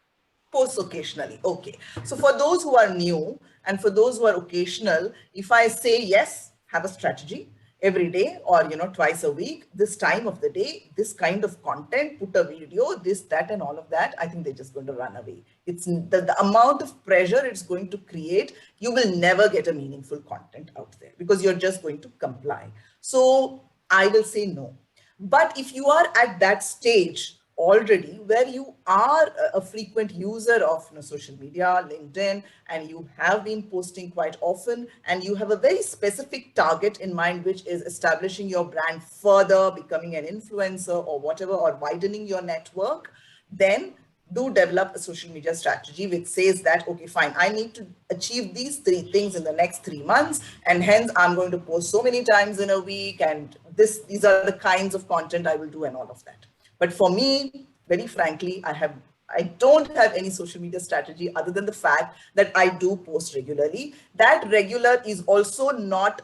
Posts occasionally. Okay. So for those who are new and for those who are occasional, if I say yes, have a strategy every day or twice a week, this time of the day, this kind of content, put a video, this, that, and all of that, I think they're just going to run away. It's the amount of pressure it's going to create. You will never get a meaningful content out there because you're just going to comply. So I will say no. But if you are at that stage already where you are a frequent user of social media, LinkedIn, and you have been posting quite often, and you have a very specific target in mind, which is establishing your brand further, becoming an influencer or whatever, or widening your network, then do develop a social media strategy which says that, okay, fine, I need to achieve these 3 things in the next 3 months. And hence I'm going to post so many times in a week. And these are the kinds of content I will do and all of that. But for me, very frankly, I don't have any social media strategy other than the fact that I do post regularly. That regular is also not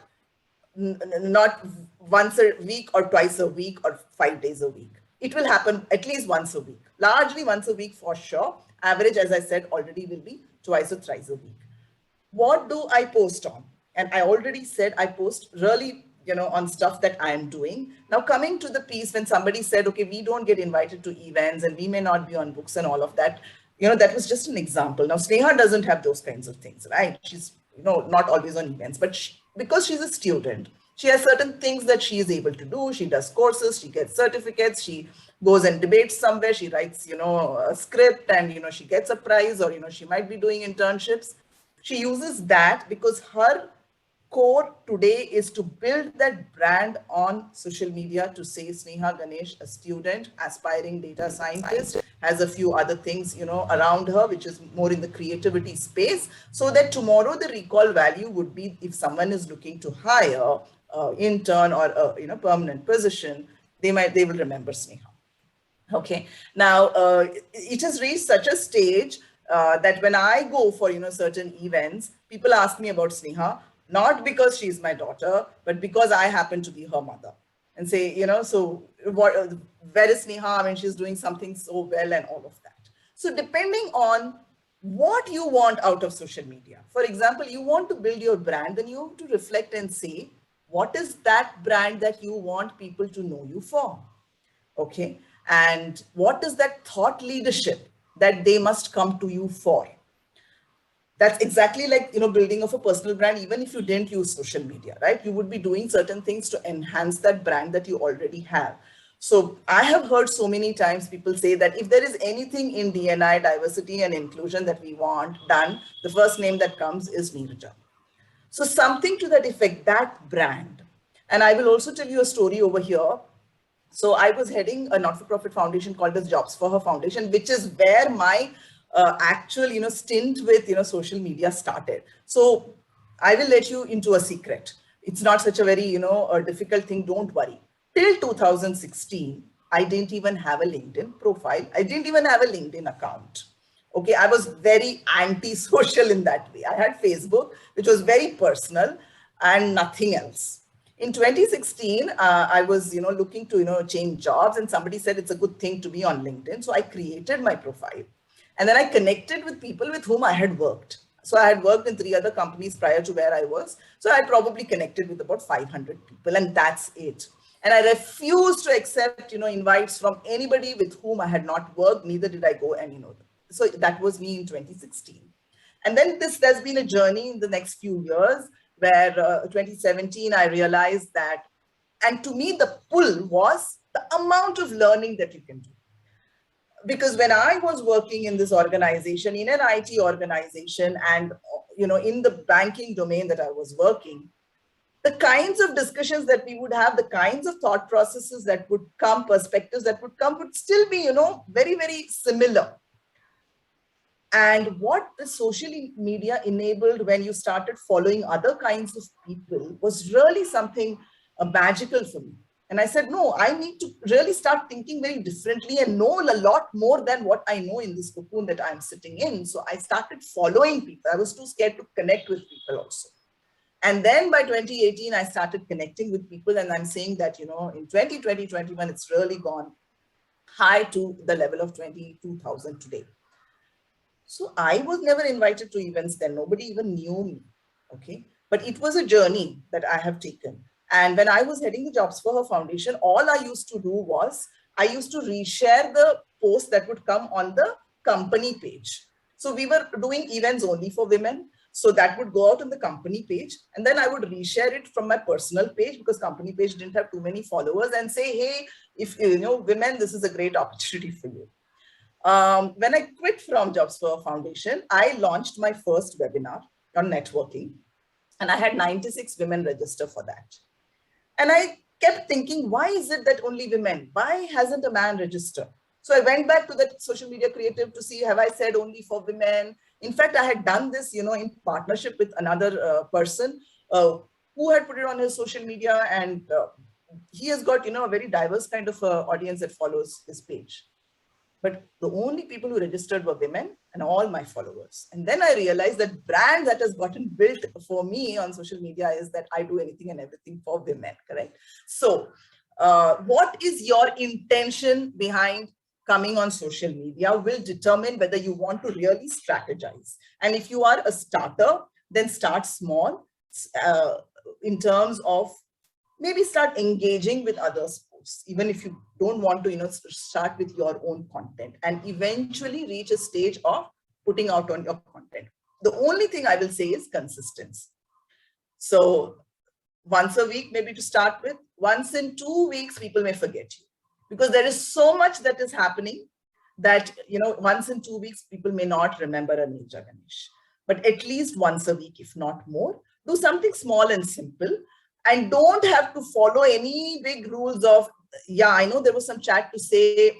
once a week or twice a week or 5 days a week. It will happen at least once a week, largely once a week for sure. Average, as I said, already will be twice or thrice a week. What do I post on? And I already said I post really, on stuff that I am doing. Now, coming to the piece when somebody said, okay, we don't get invited to events and we may not be on books and all of that, that was just an example. Now, Sneha doesn't have those kinds of things, right? She's, not always on events, but because she's a student, she has certain things that she is able to do. She does courses, she gets certificates, she goes and debates somewhere, she writes, a script and, she gets a prize or, she might be doing internships. She uses that because her core today is to build that brand on social media to say Sneha Ganesh, a student, aspiring data scientist, has a few other things, around her, which is more in the creativity space, so that tomorrow the recall value would be if someone is looking to hire intern or a permanent position, they will remember Sneha. Okay. Now it has reached such a stage that when I go for certain events, people ask me about Sneha, not because she's my daughter, but because I happen to be her mother, and say, so where is Sneha? I mean, she's doing something so well and all of that. So depending on what you want out of social media, for example, you want to build your brand, then you have to reflect and say, what is that brand that you want people to know you for? Okay. And what is that thought leadership that they must come to you for? That's exactly like, building of a personal brand. Even if you didn't use social media, right? You would be doing certain things to enhance that brand that you already have. So I have heard so many times people say that if there is anything in D&I, diversity and inclusion, that we want done, the first name that comes is Neeraja. So something to that effect, that brand. And I will also tell you a story over here. So I was heading a not-for-profit foundation called as Jobs for Her Foundation, which is where my actual, stint with, social media started. So I will let you into a secret. It's not such a very, a difficult thing. Don't worry. Till 2016, I didn't even have a LinkedIn profile. I didn't even have a LinkedIn account. Okay, I was very anti-social in that way. I had Facebook, which was very personal and nothing else. In 2016, I was, looking to, change jobs, and somebody said it's a good thing to be on LinkedIn. So I created my profile, and then I connected with people with whom I had worked. So I had worked in 3 other companies prior to where I was. So I had probably connected with about 500 people, and that's it. And I refused to accept, invites from anybody with whom I had not worked. Neither did I go and, so that was me in 2016. And then there's been a journey in the next few years where 2017, I realized that, and to me, the pull was the amount of learning that you can do. Because when I was working in this organization, in an IT organization, and, in the banking domain that I was working, the kinds of discussions that we would have, the kinds of thought processes that would come, perspectives that would come would still be, very, very similar. And what the social media enabled when you started following other kinds of people was really something magical for me. And I said, no, I need to really start thinking very differently and know a lot more than what I know in this cocoon that I'm sitting in. So I started following people. I was too scared to connect with people also. And then by 2018, I started connecting with people. And I'm saying that, in 2020, 2021, it's really gone high to the level of 22,000 today. So I was never invited to events then. Nobody even knew me. Okay. But it was a journey that I have taken. And when I was heading the Jobs for Her Foundation, all I used to do was I used to reshare the posts that would come on the company page. So we were doing events only for women. So that would go out on the company page. And then I would reshare it from my personal page, because company page didn't have too many followers, and say, hey, if women, this is a great opportunity for you. When I quit from Jobs for Her Foundation, I launched my first webinar on networking, and I had 96 women register for that. And I kept thinking, why is it that only women? Why hasn't a man registered? So I went back to that social media creative to see, have I said only for women? In fact, I had done this, in partnership with another person who had put it on his social media, and he has got, a very diverse kind of audience that follows his page. But the only people who registered were women, and all my followers. And then I realized that brand that has gotten built for me on social media is that I do anything and everything for women, correct? So what is your intention behind coming on social media will determine whether you want to really strategize. And if you are a starter, then start small in terms of maybe start engaging with others' posts, even if you don't want to, start with your own content, and eventually reach a stage of putting out on your content. The only thing I will say is consistency. So once a week, maybe to start with. Once in 2 weeks, people may forget you, because there is so much that is happening that, once in 2 weeks, people may not remember a Neerja Ganesh. But at least once a week, if not more, do something small and simple, and don't have to follow any big rules of, yeah, I know there was some chat to say,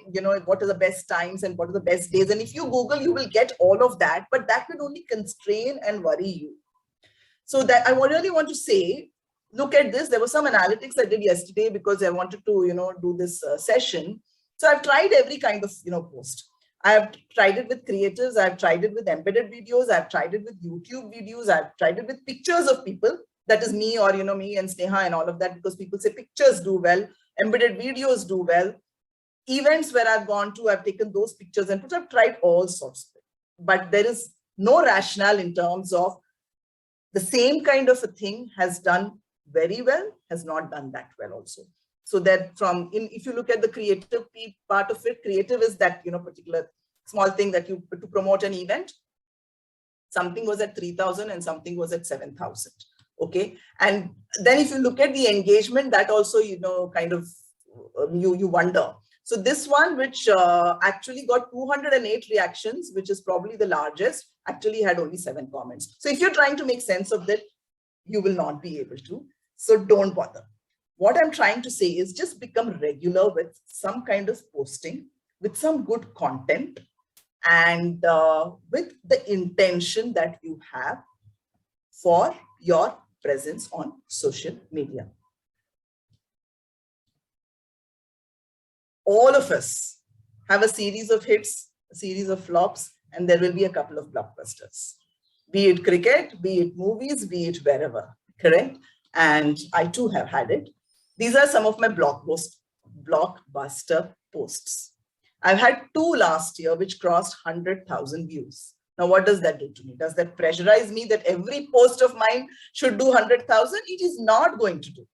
what are the best times and what are the best days. And if you Google, you will get all of that, but that will only constrain and worry you. So that I really want to say, look at this. There was some analytics I did yesterday because I wanted to, do this session. So I've tried every kind of, post. I have tried it with creators. I've tried it with embedded videos. I've tried it with YouTube videos. I've tried it with pictures of people. That is me, or, me and Sneha and all of that, because people say pictures do well, embedded videos do well. Events where I've gone to, I've taken those pictures and I've tried all sorts of it. But there is no rationale in terms of the same kind of a thing has done very well, has not done that well also. So that if you look at the creative part of it, creative is that, particular small thing that to promote an event. Something was at 3,000 and something was at 7,000. Okay. And then if you look at the engagement, that also, kind of, you wonder. So this one, which actually got 208 reactions, which is probably the largest, actually had only 7 comments. So if you're trying to make sense of that, you will not be able to. So don't bother. What I'm trying to say is just become regular with some kind of posting, with some good content, and with the intention that you have for your presence on social media. all of us have a series of hits, a series of flops, and there will be a couple of blockbusters. Be it cricket, be it movies, be it wherever, correct? And I too have had it. These are some of my blockbuster posts. I've had 2 last year, which crossed 100,000 views. Now, what does that do to me? Does that pressurize me that every post of mine should do 100,000? It is not going to do.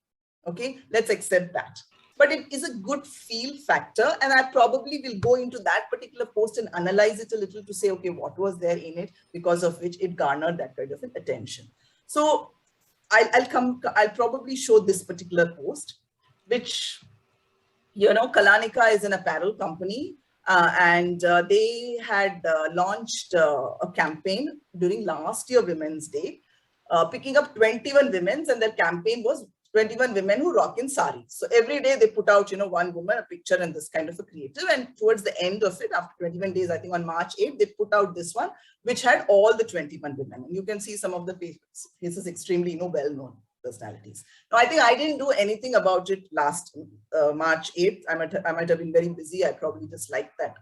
Okay, let's accept that. But it is a good feel factor. And I probably will go into that particular post and analyze it a little to say, okay, what was there in it because of which it garnered that kind of an attention. So I'll probably show this particular post, which, you know, Kalanika is an apparel company, and they had launched a campaign during last year Women's Day, picking up 21 women, and their campaign was 21 women who rock in saris. So every day they put out, you know, one woman, a picture and this kind of a creative. And towards the end of it, after 21 days, I think on March 8th, they put out this one, which had all the 21 women. And you can see some of the faces extremely, you know, well-known personalities. Now, I think I didn't do anything about it last March 8th. I might have been very busy. I probably just liked that.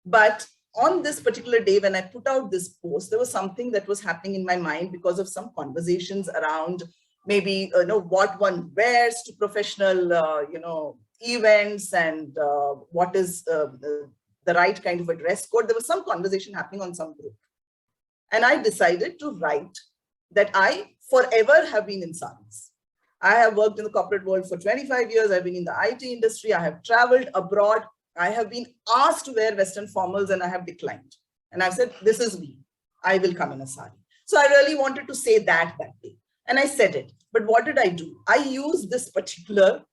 But on this particular day, when I put out this post, there was something that was happening in my mind because of some conversations around maybe, you know, what one wears to professional, you know, events, and what is the right kind of a dress code. There was some conversation happening on some group. And I decided to write that I forever have been in saris. I have worked in the corporate world for 25 years. I've been in the IT industry. I have traveled abroad. I have been asked to wear Western formals and I have declined. And I've said, this is me. I will come in a sari. So I really wanted to say that day. And I said it. But what did I do? I used this particular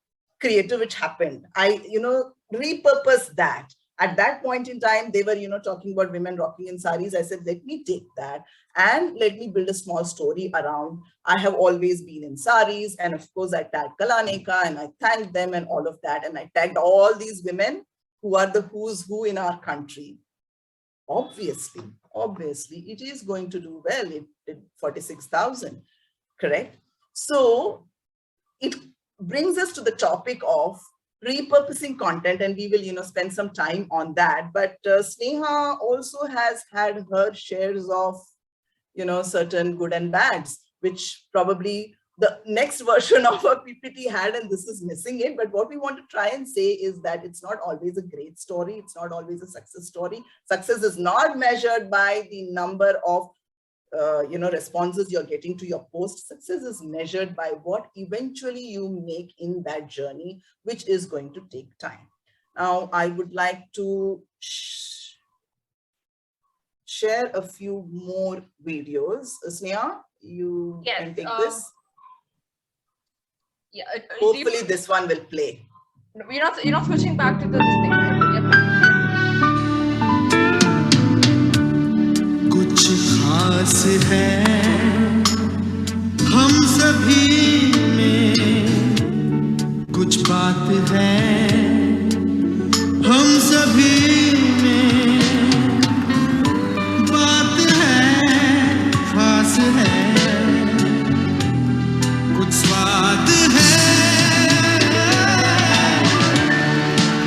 creative which happened. I, you know, repurposed that. At that point in time, they were, you know, talking about women rocking in saris. I said, let me take that and let me build a small story around, I have always been in saris. And of course, I tagged Kalaneka and I thanked them and all of that. And I tagged all these women who are the who's who in our country. Obviously, it is going to do well. It did 46,000, correct? So it brings us to the topic of repurposing content, and we will, you know, spend some time on that. But Sneha also has had her shares of, you know, certain good and bads, which probably the next version of our PPT had, and this is missing it. But what we want to try and say is that it's not always a great story. It's not always a success story. Success is not measured by the number of you know, responses you're getting to your post. Success is measured by what eventually you make in that journey, which is going to take time. Now, I would like to share a few more videos. Sneha, you can take this. Yeah. Hopefully this one will play. You're not switching back to this thing, right? कुछ खास है हम सभी में, कुछ बात है हम सभी में, बात है खास है, कुछ स्वाद है,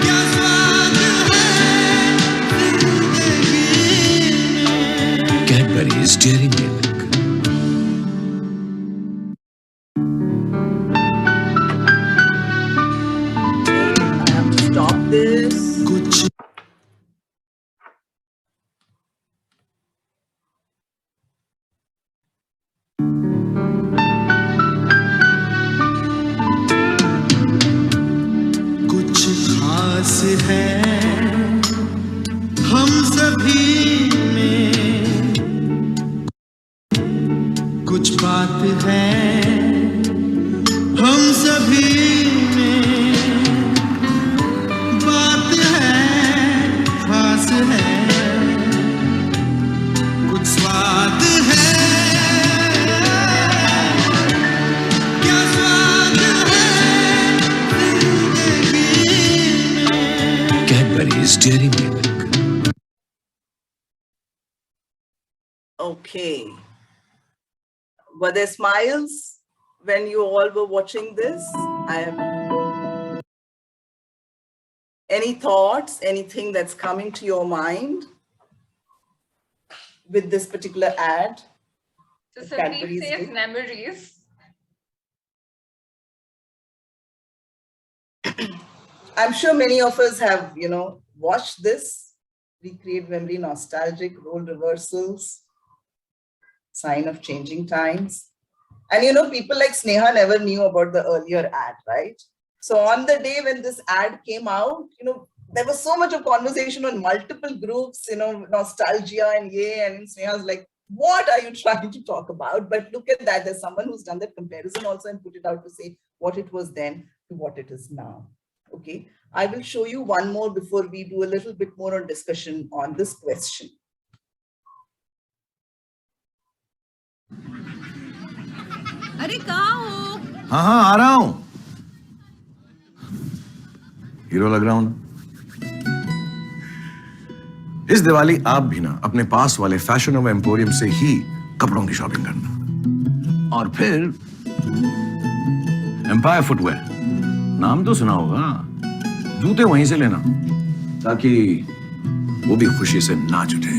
क्या स्वाद है जिंदगी में। Cadbury's Dairy Milk. I have to stop this. कुछ कुछ खास है हम सभी में, कुछ बात है हम सभी में, बात है खास है, कुछ स्वाद है, क्या स्वाद है जिंदगी में। Cadbury's Dairy Milk. Okay. Were there smiles when you all were watching this? I am Any thoughts, anything that's coming to your mind with this particular ad? So that Sandeep Cadbury's says did? memories. I'm sure many of us have, watched this, recreate memory, nostalgic, role reversals, sign of changing times. And people like Sneha never knew about the earlier ad, right? So on the day when this ad came out, there was so much of conversation on multiple groups, nostalgia and yay. And Sneha's like, what are you trying to talk about? But look at that. There's someone who's done that comparison also and put it out to say what it was then to what it is now. Okay. I will show you one more before we do a little bit more on discussion on this question. अरे कहाँ हो? हाँ हाँ आ रहा हूँ. Hero लग रहा हूं ना. इस दिवाली आप भी ना अपने पास वाले फैशन ऑफ एम्पोरियम से ही कपड़ों की शॉपिंग करना. और फिर एम्पायर फुटवेयर, नाम तो सुना होगा. जूते वहीं से लेना ताकि वो भी खुशी से नाच उठे.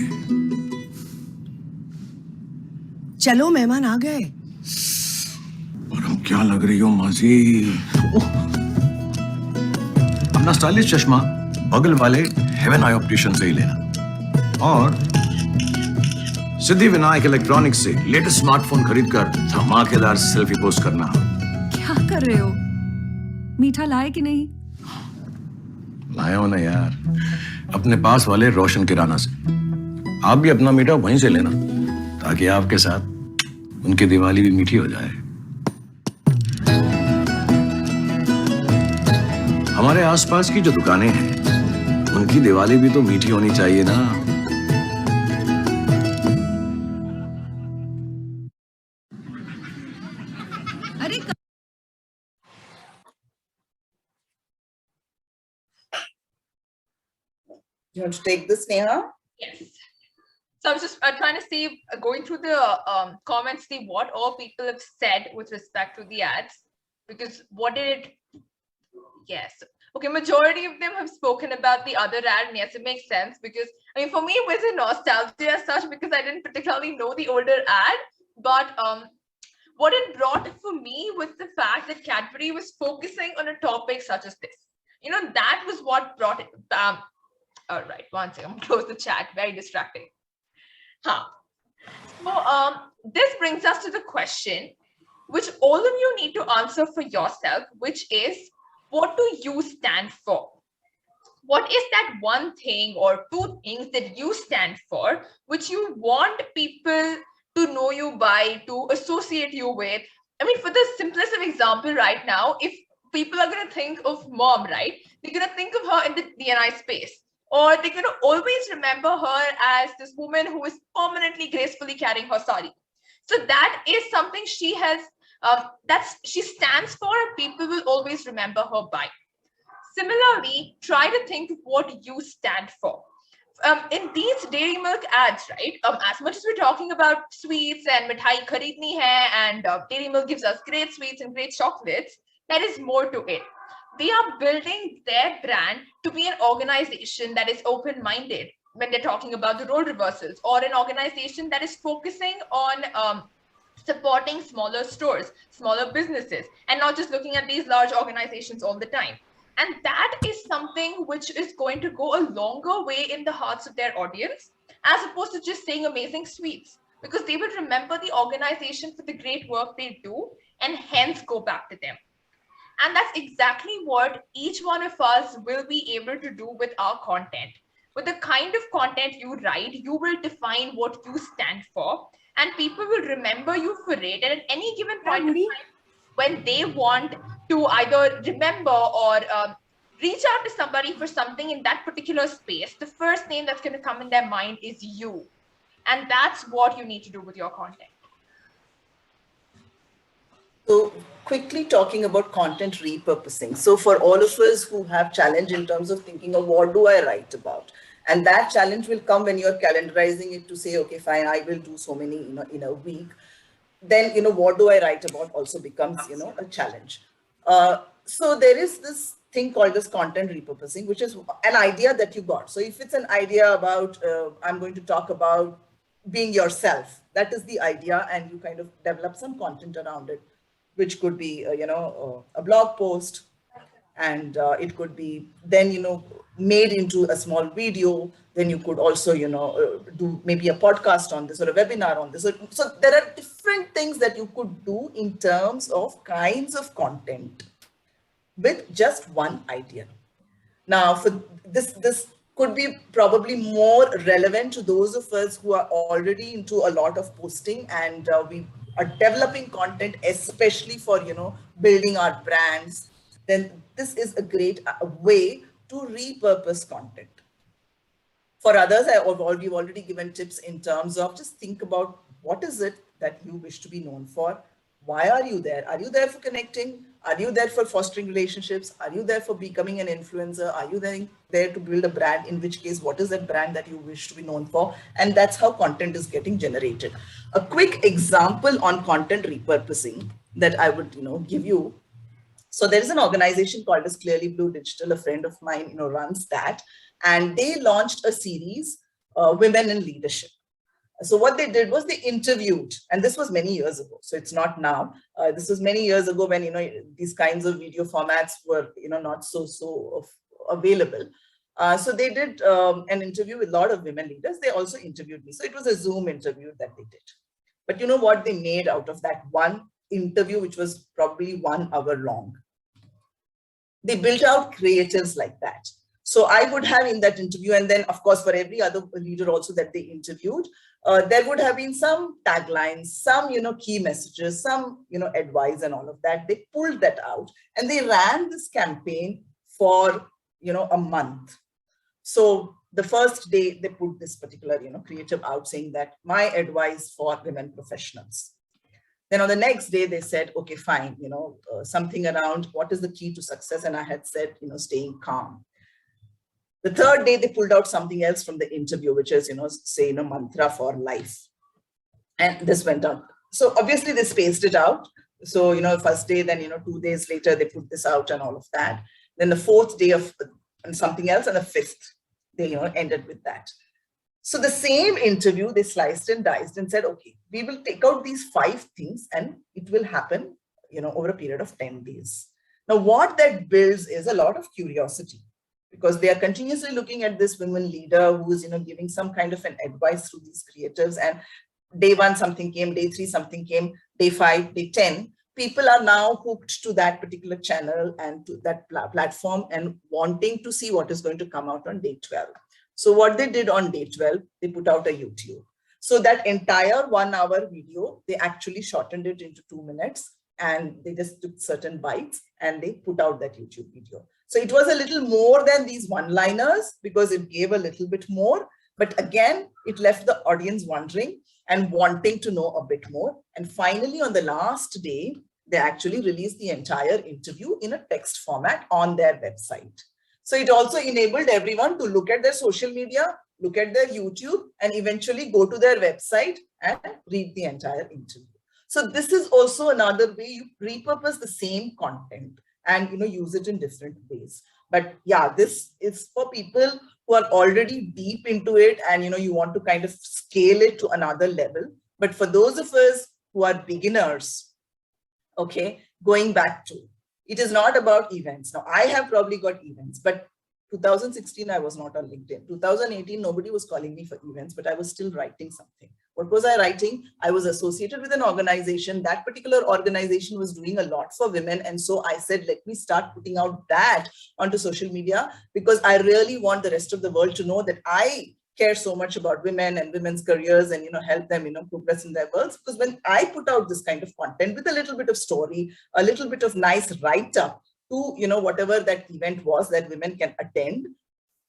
चलो मेहमान आ गए. और हम क्या लग रही हो मासी. अपना स्टाइलिश चश्मा बगल वाले हेवन आई ऑप्टिशियन से ही लेना. और सिद्धि विनायक इलेक्ट्रॉनिक्स से लेटेस्ट स्मार्टफोन खरीदकर धमाकेदार सेल्फी पोस्ट करना. क्या कर रहे हो? मीठा लाए कि नहीं? लाया हो ना यार, अपने पास वाले रोशन किराना से. आप भी अपना मीठा वहीं से लेना ताकि आपके साथ उनकी दिवाली भी मीठी हो जाए. हमारे आसपास की जो दुकानें हैं उनकी दिवाली भी तो मीठी होनी चाहिए ना. अरे You want to take this, Neha? Yes. So I was just trying to see, going through the comments, see what all people have said with respect to the ads, because what did it, yes. Okay, majority of them have spoken about the other ad, and yes, it makes sense because, I mean, for me, it was a nostalgia as such because I didn't particularly know the older ad, but what it brought for me was the fact that Cadbury was focusing on a topic such as this. That was what brought it. All right, one second, I'm gonna close the chat, very distracting. So this brings us to the question, which all of you need to answer for yourself, which is, what do you stand for? What is that one thing or two things that you stand for, which you want people to know you by, to associate you with? I mean, for the simplest of example right now, if people are going to think of mom, right? They're going to think of her in the D&I space. Or they're going to always remember her as this woman who is permanently gracefully carrying her sari. So that is something she has, she stands for, and people will always remember her by. Similarly, try to think of what you stand for. In these dairy milk ads, right? As much as we're talking about sweets and mithai kharidni hai, and dairy milk gives us great sweets and great chocolates, there is more to it. They are building their brand to be an organization that is open-minded when they're talking about the role reversals, or an organization that is focusing on supporting smaller stores, smaller businesses, and not just looking at these large organizations all the time. And that is something which is going to go a longer way in the hearts of their audience, as opposed to just saying amazing sweets, because they will remember the organization for the great work they do and hence go back to them. And that's exactly what each one of us will be able to do with our content. With the kind of content you write, you will define what you stand for, and people will remember you for it. And at any given point of time, when they want to either remember or reach out to somebody for something in that particular space, the first name that's going to come in their mind is you. And that's what you need to do with your content. So quickly talking about content repurposing. So for all of us who have challenge in terms of thinking of what do I write about? And that challenge will come when you're calendarizing it to say, okay, fine, I will do so many in a week. Then, what do I write about also becomes, a challenge. So there is this thing called as content repurposing, which is an idea that you got. So if it's an idea about, I'm going to talk about being yourself, that is the idea, and you kind of develop some content around it, which could be, a blog post, and it could be then, made into a small video. Then you could also, do maybe a podcast on this or a webinar on this. So there are different things that you could do in terms of kinds of content with just one idea. Now, for this could be probably more relevant to those of us who are already into a lot of posting, and we are developing content, especially for, building our brands. Then this is a great way to repurpose content. For others, we've already given tips in terms of just think about what is it that you wish to be known for? Why are you there? Are you there for connecting? Are you there for fostering relationships? Are you there for becoming an influencer? Are you there to build a brand? In which case, what is that brand that you wish to be known for? And that's how content is getting generated. A quick example on content repurposing that I would, give you. So there is an organization called as Clearly Blue Digital. A friend of mine, runs that, and they launched a series, Women in Leadership. So what they did was they interviewed, and this was many years ago. So it's not now. This was many years ago when, these kinds of video formats were, not so available. So they did an interview with a lot of women leaders. They also interviewed me. So it was a Zoom interview that they did. But you know what they made out of that one interview, which was probably 1 hour long? They built out creatives like that. So I would have in that interview, and then of course for every other leader also that they interviewed, there would have been some taglines, some key messages, some advice and all of that. They pulled that out and they ran this campaign for a month. So the first day they put this particular creative out saying that my advice for women professionals. Then on the next day they said, okay, fine, something around what is the key to success, and I had said staying calm. The third day, they pulled out something else from the interview, which is, say, mantra for life. And this went on. So obviously they spaced it out. So, first day, then, 2 days later, they put this out and all of that. Then the fourth day of and something else, and the fifth, they, ended with that. So the same interview, they sliced and diced and said, okay, we will take out these 5 things and it will happen, over a period of 10 days. Now, what that builds is a lot of curiosity, because they are continuously looking at this women leader who is, giving some kind of an advice through these creatives. And day 1, something came, day 3, something came, day 5, day 10. People are now hooked to that particular channel and to that platform and wanting to see what is going to come out on day 12. So what they did on day 12, they put out a YouTube. So that entire 1 hour video, they actually shortened it into 2 minutes, and they just took certain bites and they put out that YouTube video. So it was a little more than these one-liners because it gave a little bit more, but again, it left the audience wondering and wanting to know a bit more. And finally, on the last day, they actually released the entire interview in a text format on their website. So it also enabled everyone to look at their social media, look at their YouTube, and eventually go to their website and read the entire interview. So this is also another way you repurpose the same content and use it in different ways. But yeah, this is for people who are already deep into it and you want to kind of scale it to another level. But for those of us who are beginners, okay, going back to, it is not about events. Now I have probably got events, but 2016, I was not on LinkedIn. 2018, nobody was calling me for events, but I was still writing something. What was I writing? I was associated with an organization. That particular organization was doing a lot for women. And so I said, let me start putting out that onto social media, because I really want the rest of the world to know that I care so much about women and women's careers and, help them, progress in their worlds. Because when I put out this kind of content with a little bit of story, a little bit of nice write-up to, whatever that event was that women can attend,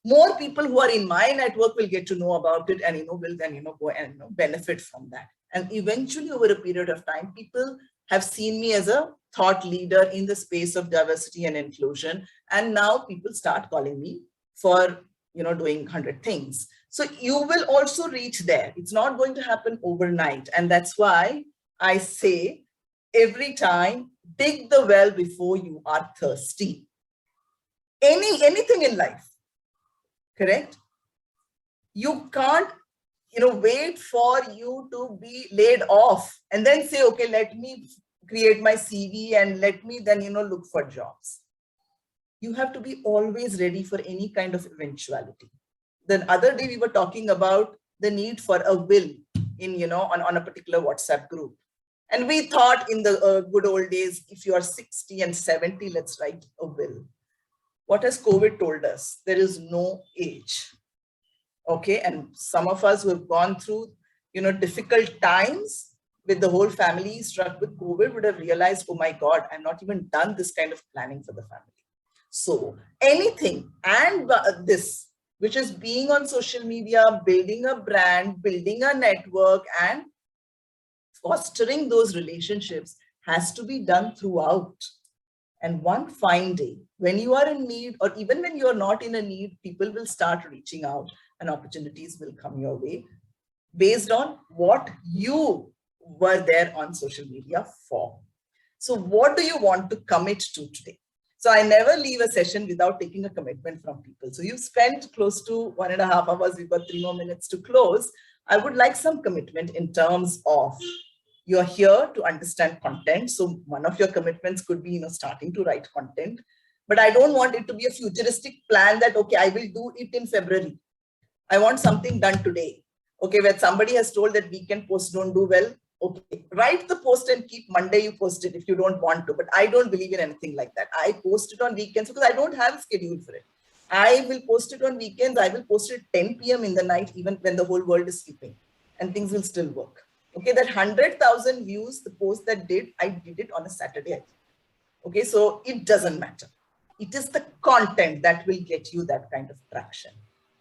more people who are in my network will get to know about it and, will then, go and benefit from that. And eventually over a period of time, people have seen me as a thought leader in the space of diversity and inclusion. And now people start calling me for, doing 100 things. So you will also reach there. It's not going to happen overnight. And that's why I say every time, dig the well before you are thirsty. anything in life, correct? You can't, wait for you to be laid off and then say, okay, let me create my CV and let me then, look for jobs. You have to be always ready for any kind of eventuality. The other day we were talking about the need for a will in, on a particular WhatsApp group. And we thought in the good old days, if you are 60 and 70, let's write a will. What has COVID told us? There is no age. Okay, and some of us who have gone through, difficult times with the whole family struck with COVID would have realized, oh my God, I'm not even done this kind of planning for the family. So anything and this, which is being on social media, building a brand, building a network and fostering those relationships has to be done throughout. And one fine day, when you are in need, or even when you are not in a need, people will start reaching out and opportunities will come your way based on what you were there on social media for. So what do you want to commit to today? So I never leave a session without taking a commitment from people. So you've spent close to 1.5 hours, we've got 3 more minutes to close. I would like some commitment in terms of you're here to understand content. So one of your commitments could be, starting to write content, but I don't want it to be a futuristic plan that, okay, I will do it in February. I want something done today. Okay, when somebody has told that weekend posts don't do well, okay, write the post and keep Monday you post it if you don't want to, but I don't believe in anything like that. I post it on weekends because I don't have a schedule for it. I will post it on weekends. I will post it 10 p.m. in the night, even when the whole world is sleeping, and things will still work. Okay, that 100,000 views, the post that I did it on a Saturday. Okay, so it doesn't matter. It is the content that will get you that kind of traction.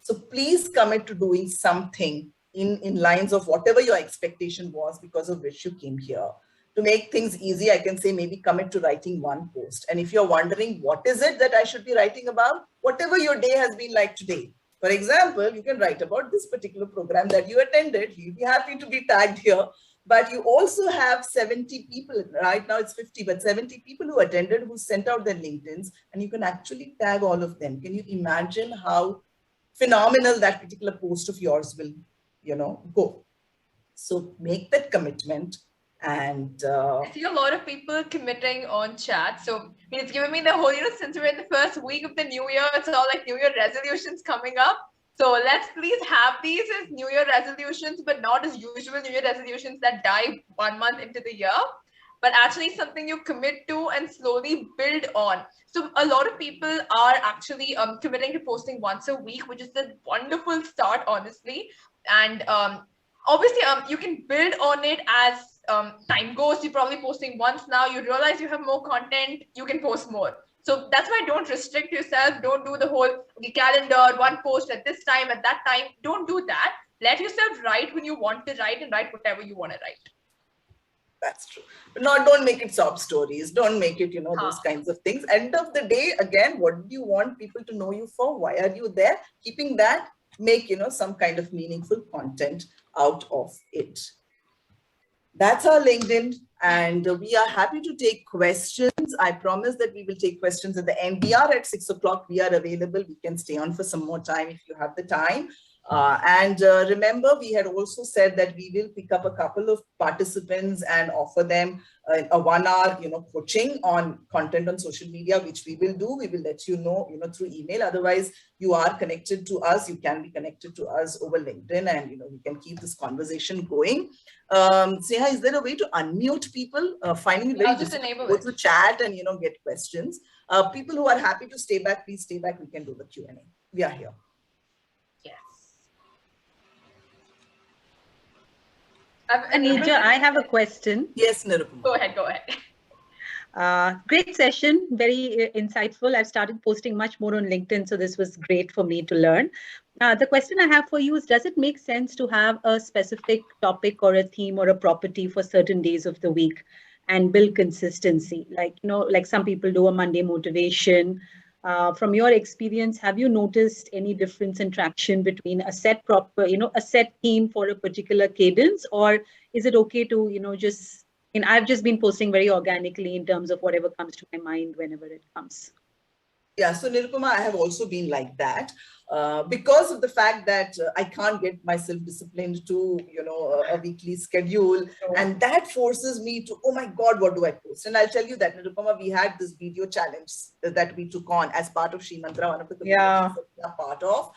So please commit to doing something in lines of whatever your expectation was because of which you came here. To make things easy, I can say maybe commit to writing one post. And if you're wondering what is it that I should be writing about, whatever your day has been like today. For example, you can write about this particular program that you attended. You'll be happy to be tagged here. But you also have 70 people, right now it's 50, but 70 people who attended, who sent out their LinkedIns, and you can actually tag all of them. Can you imagine how phenomenal that particular post of yours will, go? So make that commitment. And I see a lot of people committing on chat. So I mean, it's given me the whole, since we're in the first week of the new year, it's all like New Year resolutions coming up. So let's please have these as New Year resolutions, but not as usual New Year resolutions that die 1 month into the year, but actually something you commit to and slowly build on. So a lot of people are actually committing to posting once a week, which is a wonderful start, honestly. And obviously, you can build on it as time goes. You're probably posting once now. You realize you have more content, you can post more. So that's why don't restrict yourself. Don't do the whole calendar, one post at this time, at that time. Don't do that. Let yourself write when you want to write and write whatever you want to write. That's true. But don't make it sob stories. Don't make it, those kinds of things. End of the day, again, what do you want people to know you for? Why are you there? Keeping that, make, some kind of meaningful content out of it. That's our LinkedIn, and we are happy to take questions. I promise that we will take questions at the end. We are at 6 o'clock. We are available. We can stay on for some more time if you have the time. And remember, we had also said that we will pick up a couple of participants and offer them a 1 hour, coaching on content on social media, which we will do. We will let you know, through email. Otherwise, you are connected to us. You can be connected to us over LinkedIn, and we can keep this conversation going. Sneha, is there a way to unmute people? Finding it very difficult to go to chat and get questions. People who are happy to stay back, please stay back. We can do the Q&A. We are here. Anija, I have a question. Yes, Nirupama. Go ahead. Great session, very insightful. I've started posting much more on LinkedIn, so this was great for me to learn. The question I have for you is, does it make sense to have a specific topic or a theme or a property for certain days of the week and build consistency? Like, like some people do a Monday motivation. From your experience, have you noticed any difference in traction between a set a set theme for a particular cadence, or is it okay to, just, I've just been posting very organically in terms of whatever comes to my mind whenever it comes. Yeah, so Nirupama, I have also been like that because of the fact that I can't get myself disciplined to, a weekly schedule. And that forces me to, oh my God, what do I post? And I'll tell you that, Nirupama, we had this video challenge that we took on as part of Sri Mantra, one of the communities that we are part of.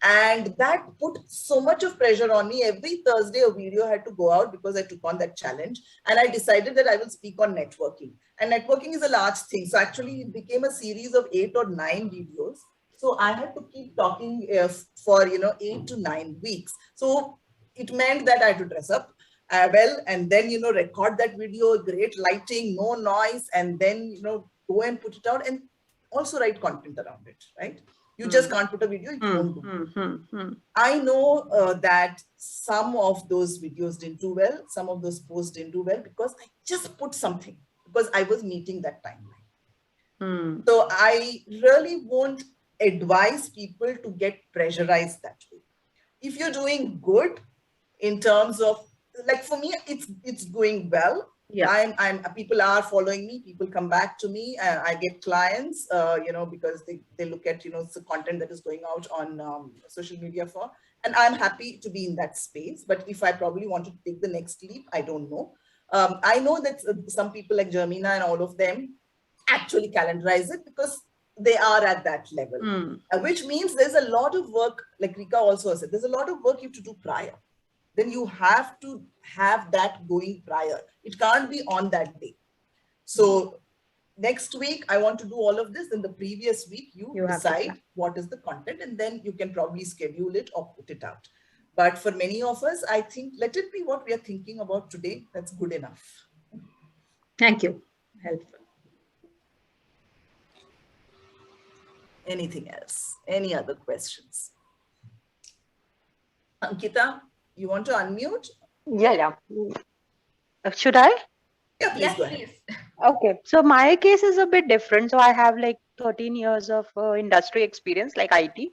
And that put so much of pressure on me. Every Thursday, a video had to go out because I took on that challenge. And I decided that I will speak on networking. And networking is a large thing. So actually, it became a series of 8 or 9 videos. So I had to keep talking for, 8 to 9 weeks. So it meant that I had to dress up well, and then, record that video, great lighting, no noise, and then, go and put it out and also write content around it, right? You just can't put a video, it won't do. I know that some of those videos didn't do well, some of those posts didn't do well because I just put something because I was meeting that timeline. So I really won't advise people to get pressurized that way. If you're doing good in terms of, like for me, it's going well. Yeah. People are following me, people come back to me, I get clients, because they look at, the content that is going out on social media and I'm happy to be in that space. But if I probably want to take the next leap, I don't know. I know that some people like Jermina and all of them actually calendarize it because they are at that level, which means there's a lot of work, like Rika also said, there's a lot of work you have to do prior. Then you have to have that going prior. It can't be on that day. So next week, I want to do all of this. In the previous week, you decide what is the content, and then you can probably schedule it or put it out. But for many of us, I think let it be what we are thinking about today. That's good enough. Thank you. Helpful. Anything else? Any other questions? Ankita, you want to unmute? Yeah. Should I? Yeah, please yes, go ahead. Please. Okay. So my case is a bit different. So I have like 13 years of industry experience, like IT.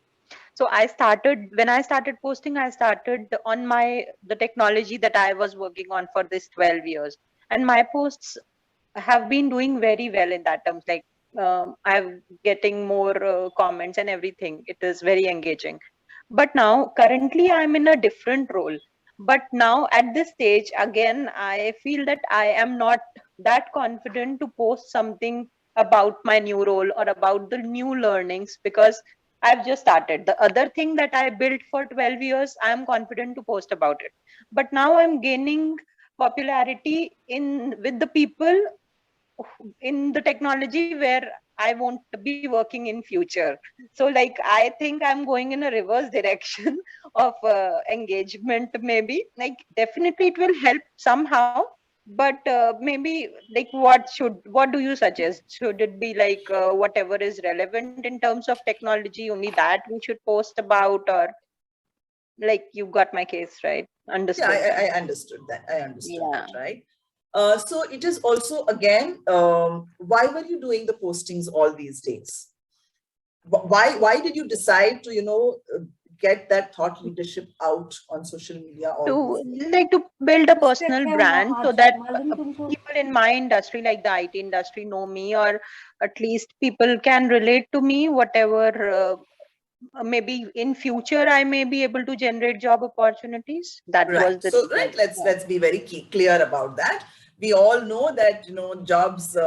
So when I started posting, I started on the technology that I was working on for this 12 years. And my posts have been doing very well in that terms. Like I'm getting more comments and everything. It is very engaging. But now currently I'm in a different role. But now at this stage, again, I feel that I am not that confident to post something about my new role or about the new learnings because I've just started. The other thing that I built for 12 years, I'm confident to post about it. But now I'm gaining popularity with the people in the technology where I want to be working in future. So like, I think I'm going in a reverse direction of engagement, maybe. Like, definitely it will help somehow. But maybe like what do you suggest? Should it be like whatever is relevant in terms of technology, only that we should post about, or like, you got my case, right? Understood. Yeah, I understood that. I understood that, right? So it is also, again, why were you doing the postings all these days? Why did you decide to, get that thought leadership out on social media? To build a personal brand so that people in my industry, like the IT industry, know me, or at least people can relate to me, whatever maybe in future I may be able to generate job opportunities. That was the reason. Right, let's be very clear about that. We all know that jobs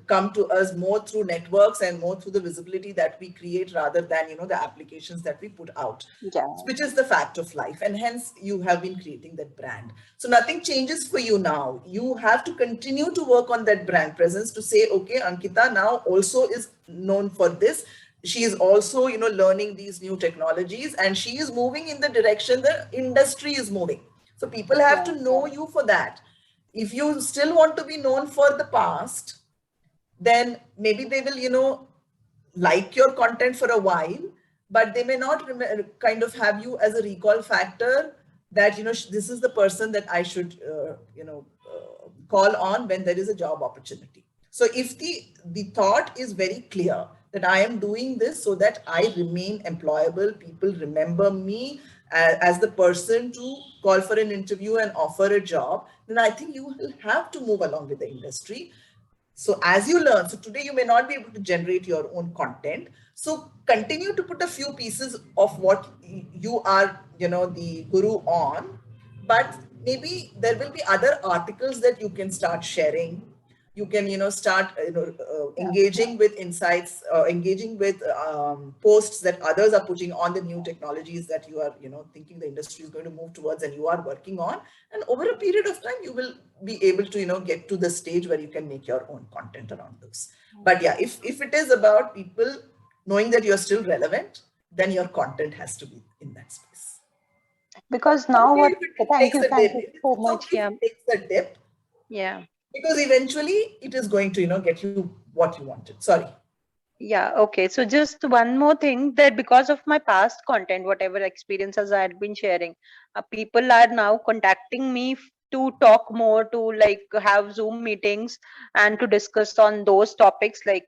come to us more through networks and more through the visibility that we create rather than the applications that we put out, which is the fact of life, and hence you have been creating that brand. So nothing changes for you now. You have to continue to work on that brand presence to say, okay, Ankita now also is known for this. She is also learning these new technologies, and she is moving in the direction the industry is moving. So people have to know you for that. If you still want to be known for the past, then maybe they will, like your content for a while, but they may not kind of have you as a recall factor that, this is the person that I should, call on when there is a job opportunity. So if the thought is very clear that I am doing this so that I remain employable, people remember me as the person to call for an interview and offer a job, then I think you will have to move along with the industry. So as you learn, so today you may not be able to generate your own content. So continue to put a few pieces of what you are, the guru on, but maybe there will be other articles that you can start sharing. You can, start, engaging with insights, engaging with posts that others are putting on the new technologies that you are, thinking the industry is going to move towards and you are working on. And over a period of time, you will be able to, get to the stage where you can make your own content around those. But yeah, if it is about people knowing that you're still relevant, then your content has to be in that space. Because now Okay, what, if it thank takes you a dip, so it's much. okay if Yeah. it takes a dip, Yeah. because eventually it is going to, get you what you wanted. Sorry. Yeah, okay. So just one more thing, that because of my past content, whatever experiences I had been sharing, people are now contacting me to talk more, to like have Zoom meetings and to discuss on those topics, like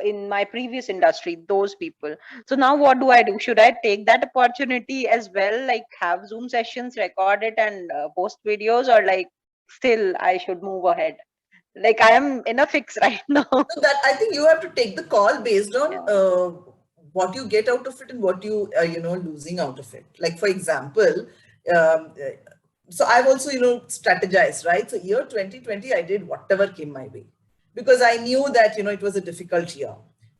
in my previous industry, those people. So now what do I do? Should I take that opportunity as well, like have Zoom sessions, record it and post videos, or like still I should move ahead? Like I am in a fix right now. So that I think you have to take the call based on what you get out of it and what you are, losing out of it. Like for example, so I've also, strategized, right? So year 2020, I did whatever came my way because I knew that, it was a difficult year.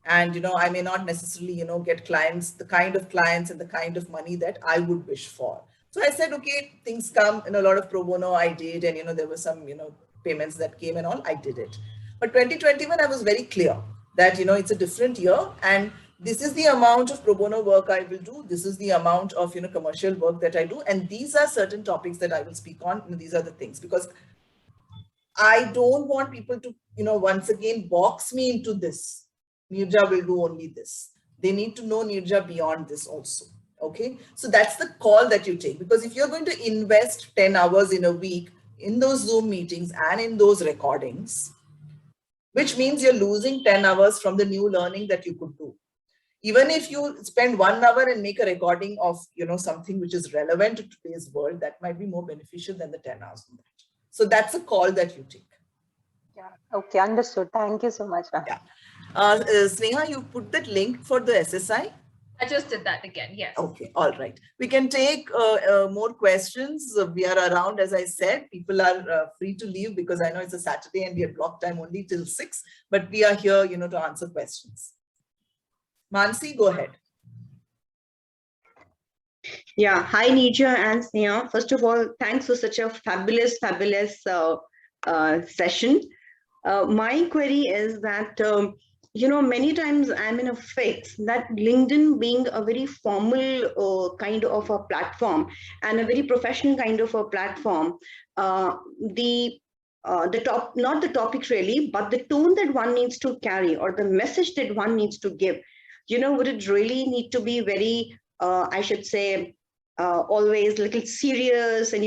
And, I may not necessarily, get clients, the kind of clients and the kind of money that I would wish for. So I said, okay, things come in a lot of pro bono I did. And, there were some, payments that came and all, I did it. But 2021, I was very clear that, it's a different year and this is the amount of pro bono work I will do. This is the amount of, commercial work that I do. And these are certain topics that I will speak on. And these are the things, because I don't want people to, once again, box me into this. Nirja will do only this. They need to know Nirja beyond this also. Okay. So that's the call that you take, because if you're going to invest 10 hours in a week in those Zoom meetings and in those recordings, which means you're losing 10 hours from the new learning that you could do. Even if you spend 1 hour and make a recording of, something which is relevant to today's world, that might be more beneficial than the 10 hours on that. So that's a call that you take. Yeah. Okay. Understood. Thank you so much. Yeah. Sneha, you put that link for the SSI? I just did that again. Yes. Okay. All right. We can take more questions. We are around, as I said. People are free to leave because I know it's a Saturday and we have block time only till 6. But we are here, to answer questions. Mansi, go ahead. Yeah. Hi, Nija and Sneha. First of all, thanks for such a fabulous session. My query is that, many times I'm in a fix that LinkedIn being a very formal kind of a platform and a very professional kind of a platform, not the topic really, but the tone that one needs to carry or the message that one needs to give, would it really need to be very, I should say, always a little serious and,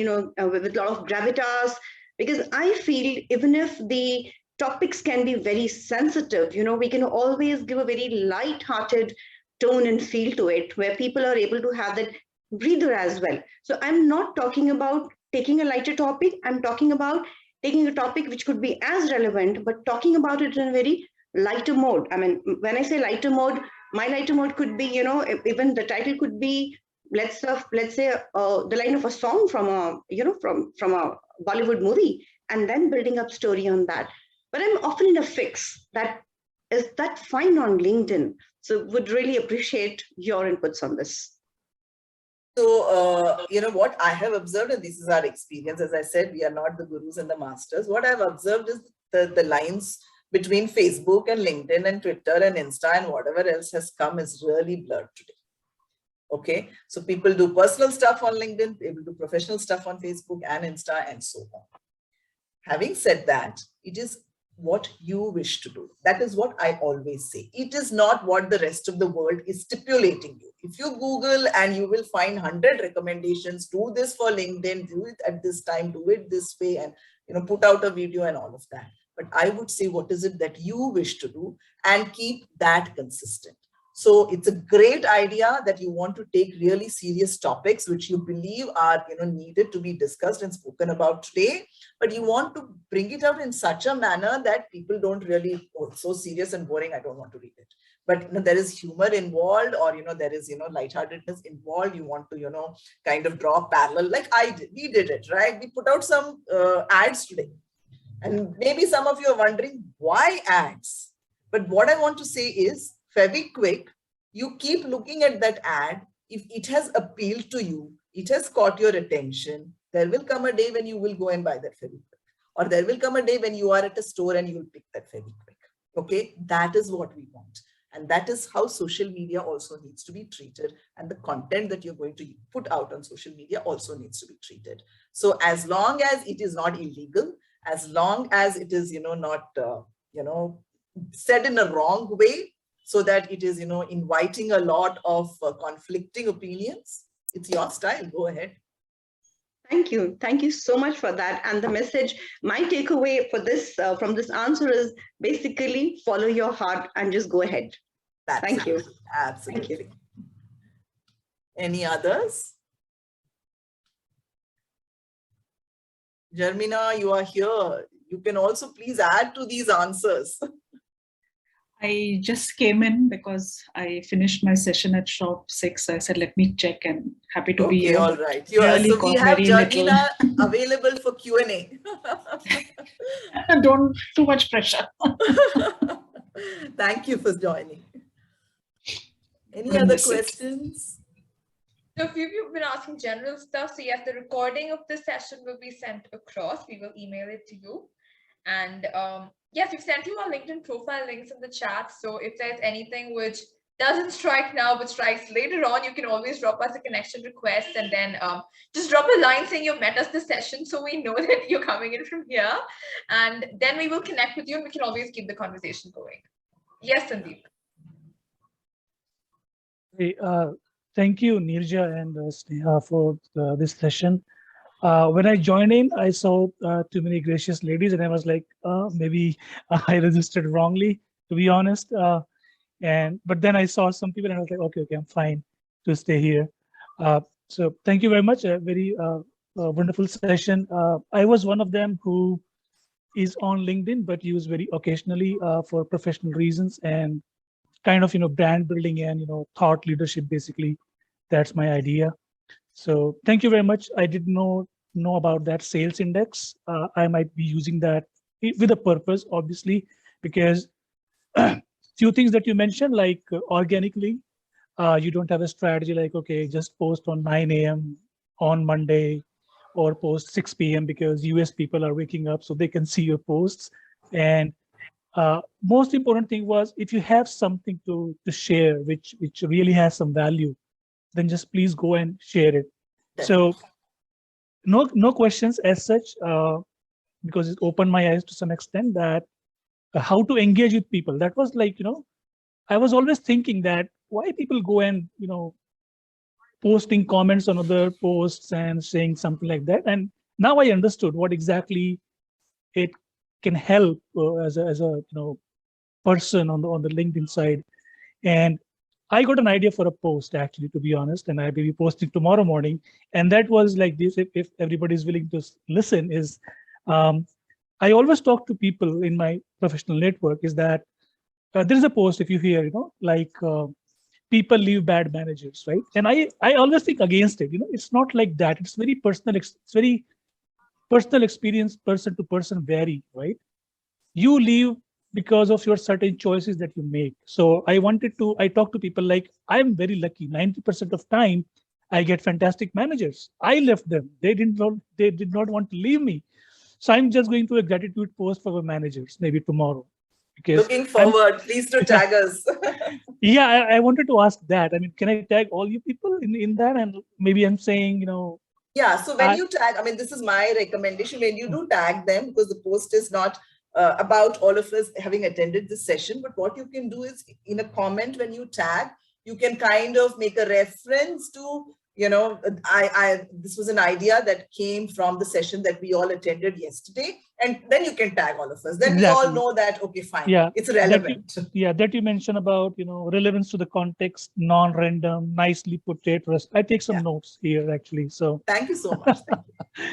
with a lot of gravitas? Because I feel even if the topics can be very sensitive, we can always give a very light-hearted tone and feel to it where people are able to have that breather as well. So I'm not talking about taking a lighter topic. I'm talking about taking a topic which could be as relevant, but talking about it in a very lighter mode. I mean, when I say lighter mode, my lighter mode could be, even the title could be, let's say the line of a song from a, from a Bollywood movie, and then building up story on that. But I'm often in a fix. Is that fine on LinkedIn? So would really appreciate your inputs on this. So, what I have observed, and this is our experience, as I said, we are not the gurus and the masters. What I've observed is the lines between Facebook and LinkedIn and Twitter and Insta and whatever else has come is really blurred today. Okay, so people do personal stuff on LinkedIn, people do professional stuff on Facebook and Insta and so on. Having said that, it is what you wish to do. That is what I always say. It is not what the rest of the world is stipulating you. If you Google and you will find 100 recommendations, do this for LinkedIn, do it at this time, do it this way, and put out a video and all of that. But I would say, what is it that you wish to do, and keep that consistent. So it's a great idea that you want to take really serious topics which you believe are needed to be discussed and spoken about today, but you want to bring it out in such a manner that people don't really, oh, it's so serious and boring, I don't want to read it. But there is humor involved, or there is lightheartedness involved. You want to kind of draw a parallel, like we did it, right? We put out some ads today, and maybe some of you are wondering why ads. But what I want to say is, very quick, you keep looking at that ad. If it has appealed to you, it has caught your attention, there will come a day when you will go and buy that very quick. Or there will come a day when you are at a store and you will pick that very quick. Okay, that is what we want. And that is how social media also needs to be treated. And the content that you're going to put out on social media also needs to be treated. So as long as it is not illegal, as long as it is, not, said in a wrong way, so that it is, inviting a lot of conflicting opinions, it's your style. Go ahead. Thank you. Thank you so much for that. And the message, my takeaway for this, from this answer is basically follow your heart and just go ahead. Absolutely. Thank you. Absolutely. Thank you. Any others? Jarmina, you are here. You can also please add to these answers. I just came in because I finished my session at shop 6. I said, let me check, and happy to be here. All right. So we have Jarmina available for Q&A. Don't too much pressure. Thank you for joining. Any other questions? So a few of you have been asking general stuff. So yes, the recording of this session will be sent across. We will email it to you. And yes, we've sent you our LinkedIn profile links in the chat. So if there's anything which doesn't strike now but strikes later on, you can always drop us a connection request, and then just drop a line saying you met us this session, so we know that you're coming in from here. And then we will connect with you, and we can always keep the conversation going. Yes, Sandeep. Hey, thank you, Nirja and Sneha, for this session. When I joined in, I saw too many gracious ladies, and I was like, maybe I registered wrongly, to be honest. But then I saw some people, and I was like, okay, I'm fine to stay here. So thank you very much. A very wonderful session. I was one of them who is on LinkedIn, but used very occasionally for professional reasons and kind of brand building and thought leadership. Basically, that's my idea. So thank you very much. I didn't know about that sales index. I might be using that with a purpose, obviously, because few things that you mentioned, like organically, you don't have a strategy like, okay, just post on 9 a.m. on Monday or post 6 p.m. because US people are waking up so they can see your posts. And most important thing was, if you have something to share which really has some value, then just please go and share it. So no questions as such, because it opened my eyes to some extent that how to engage with people. That was like, I was always thinking that why people go and posting comments on other posts and saying something like that. And now I understood what exactly it can help as a person on the LinkedIn side. And I got an idea for a post, actually, to be honest, and I will be posting tomorrow morning. And that was like this, if everybody is willing to listen, is I always talk to people in my professional network, is that there is a post, if you hear, like people leave bad managers, right? And I always think against it. It's not like that. It's very personal. It's very personal experience, person to person vary, right? You leave because of your certain choices that you make. So I talk to people like, I'm very lucky. 90% of time, I get fantastic managers. I left them. They did not want to leave me. So I'm just going to a gratitude post for our managers, maybe tomorrow. Because looking forward, please to tag us. Yeah, I wanted to ask that. I mean, can I tag all you people in that? And maybe I'm saying, Yeah, so when you tag, I mean, this is my recommendation, when you do tag them, because the post is not about all of us having attended this session, but what you can do is, in a comment when you tag, you can kind of make a reference to this was an idea that came from the session that we all attended yesterday, and then you can tag all of us. Then we all know that, okay, fine, it's relevant. That you mentioned about, relevance to the context, non-random, nicely put it. I take some notes here actually. So thank you so much. Thank you.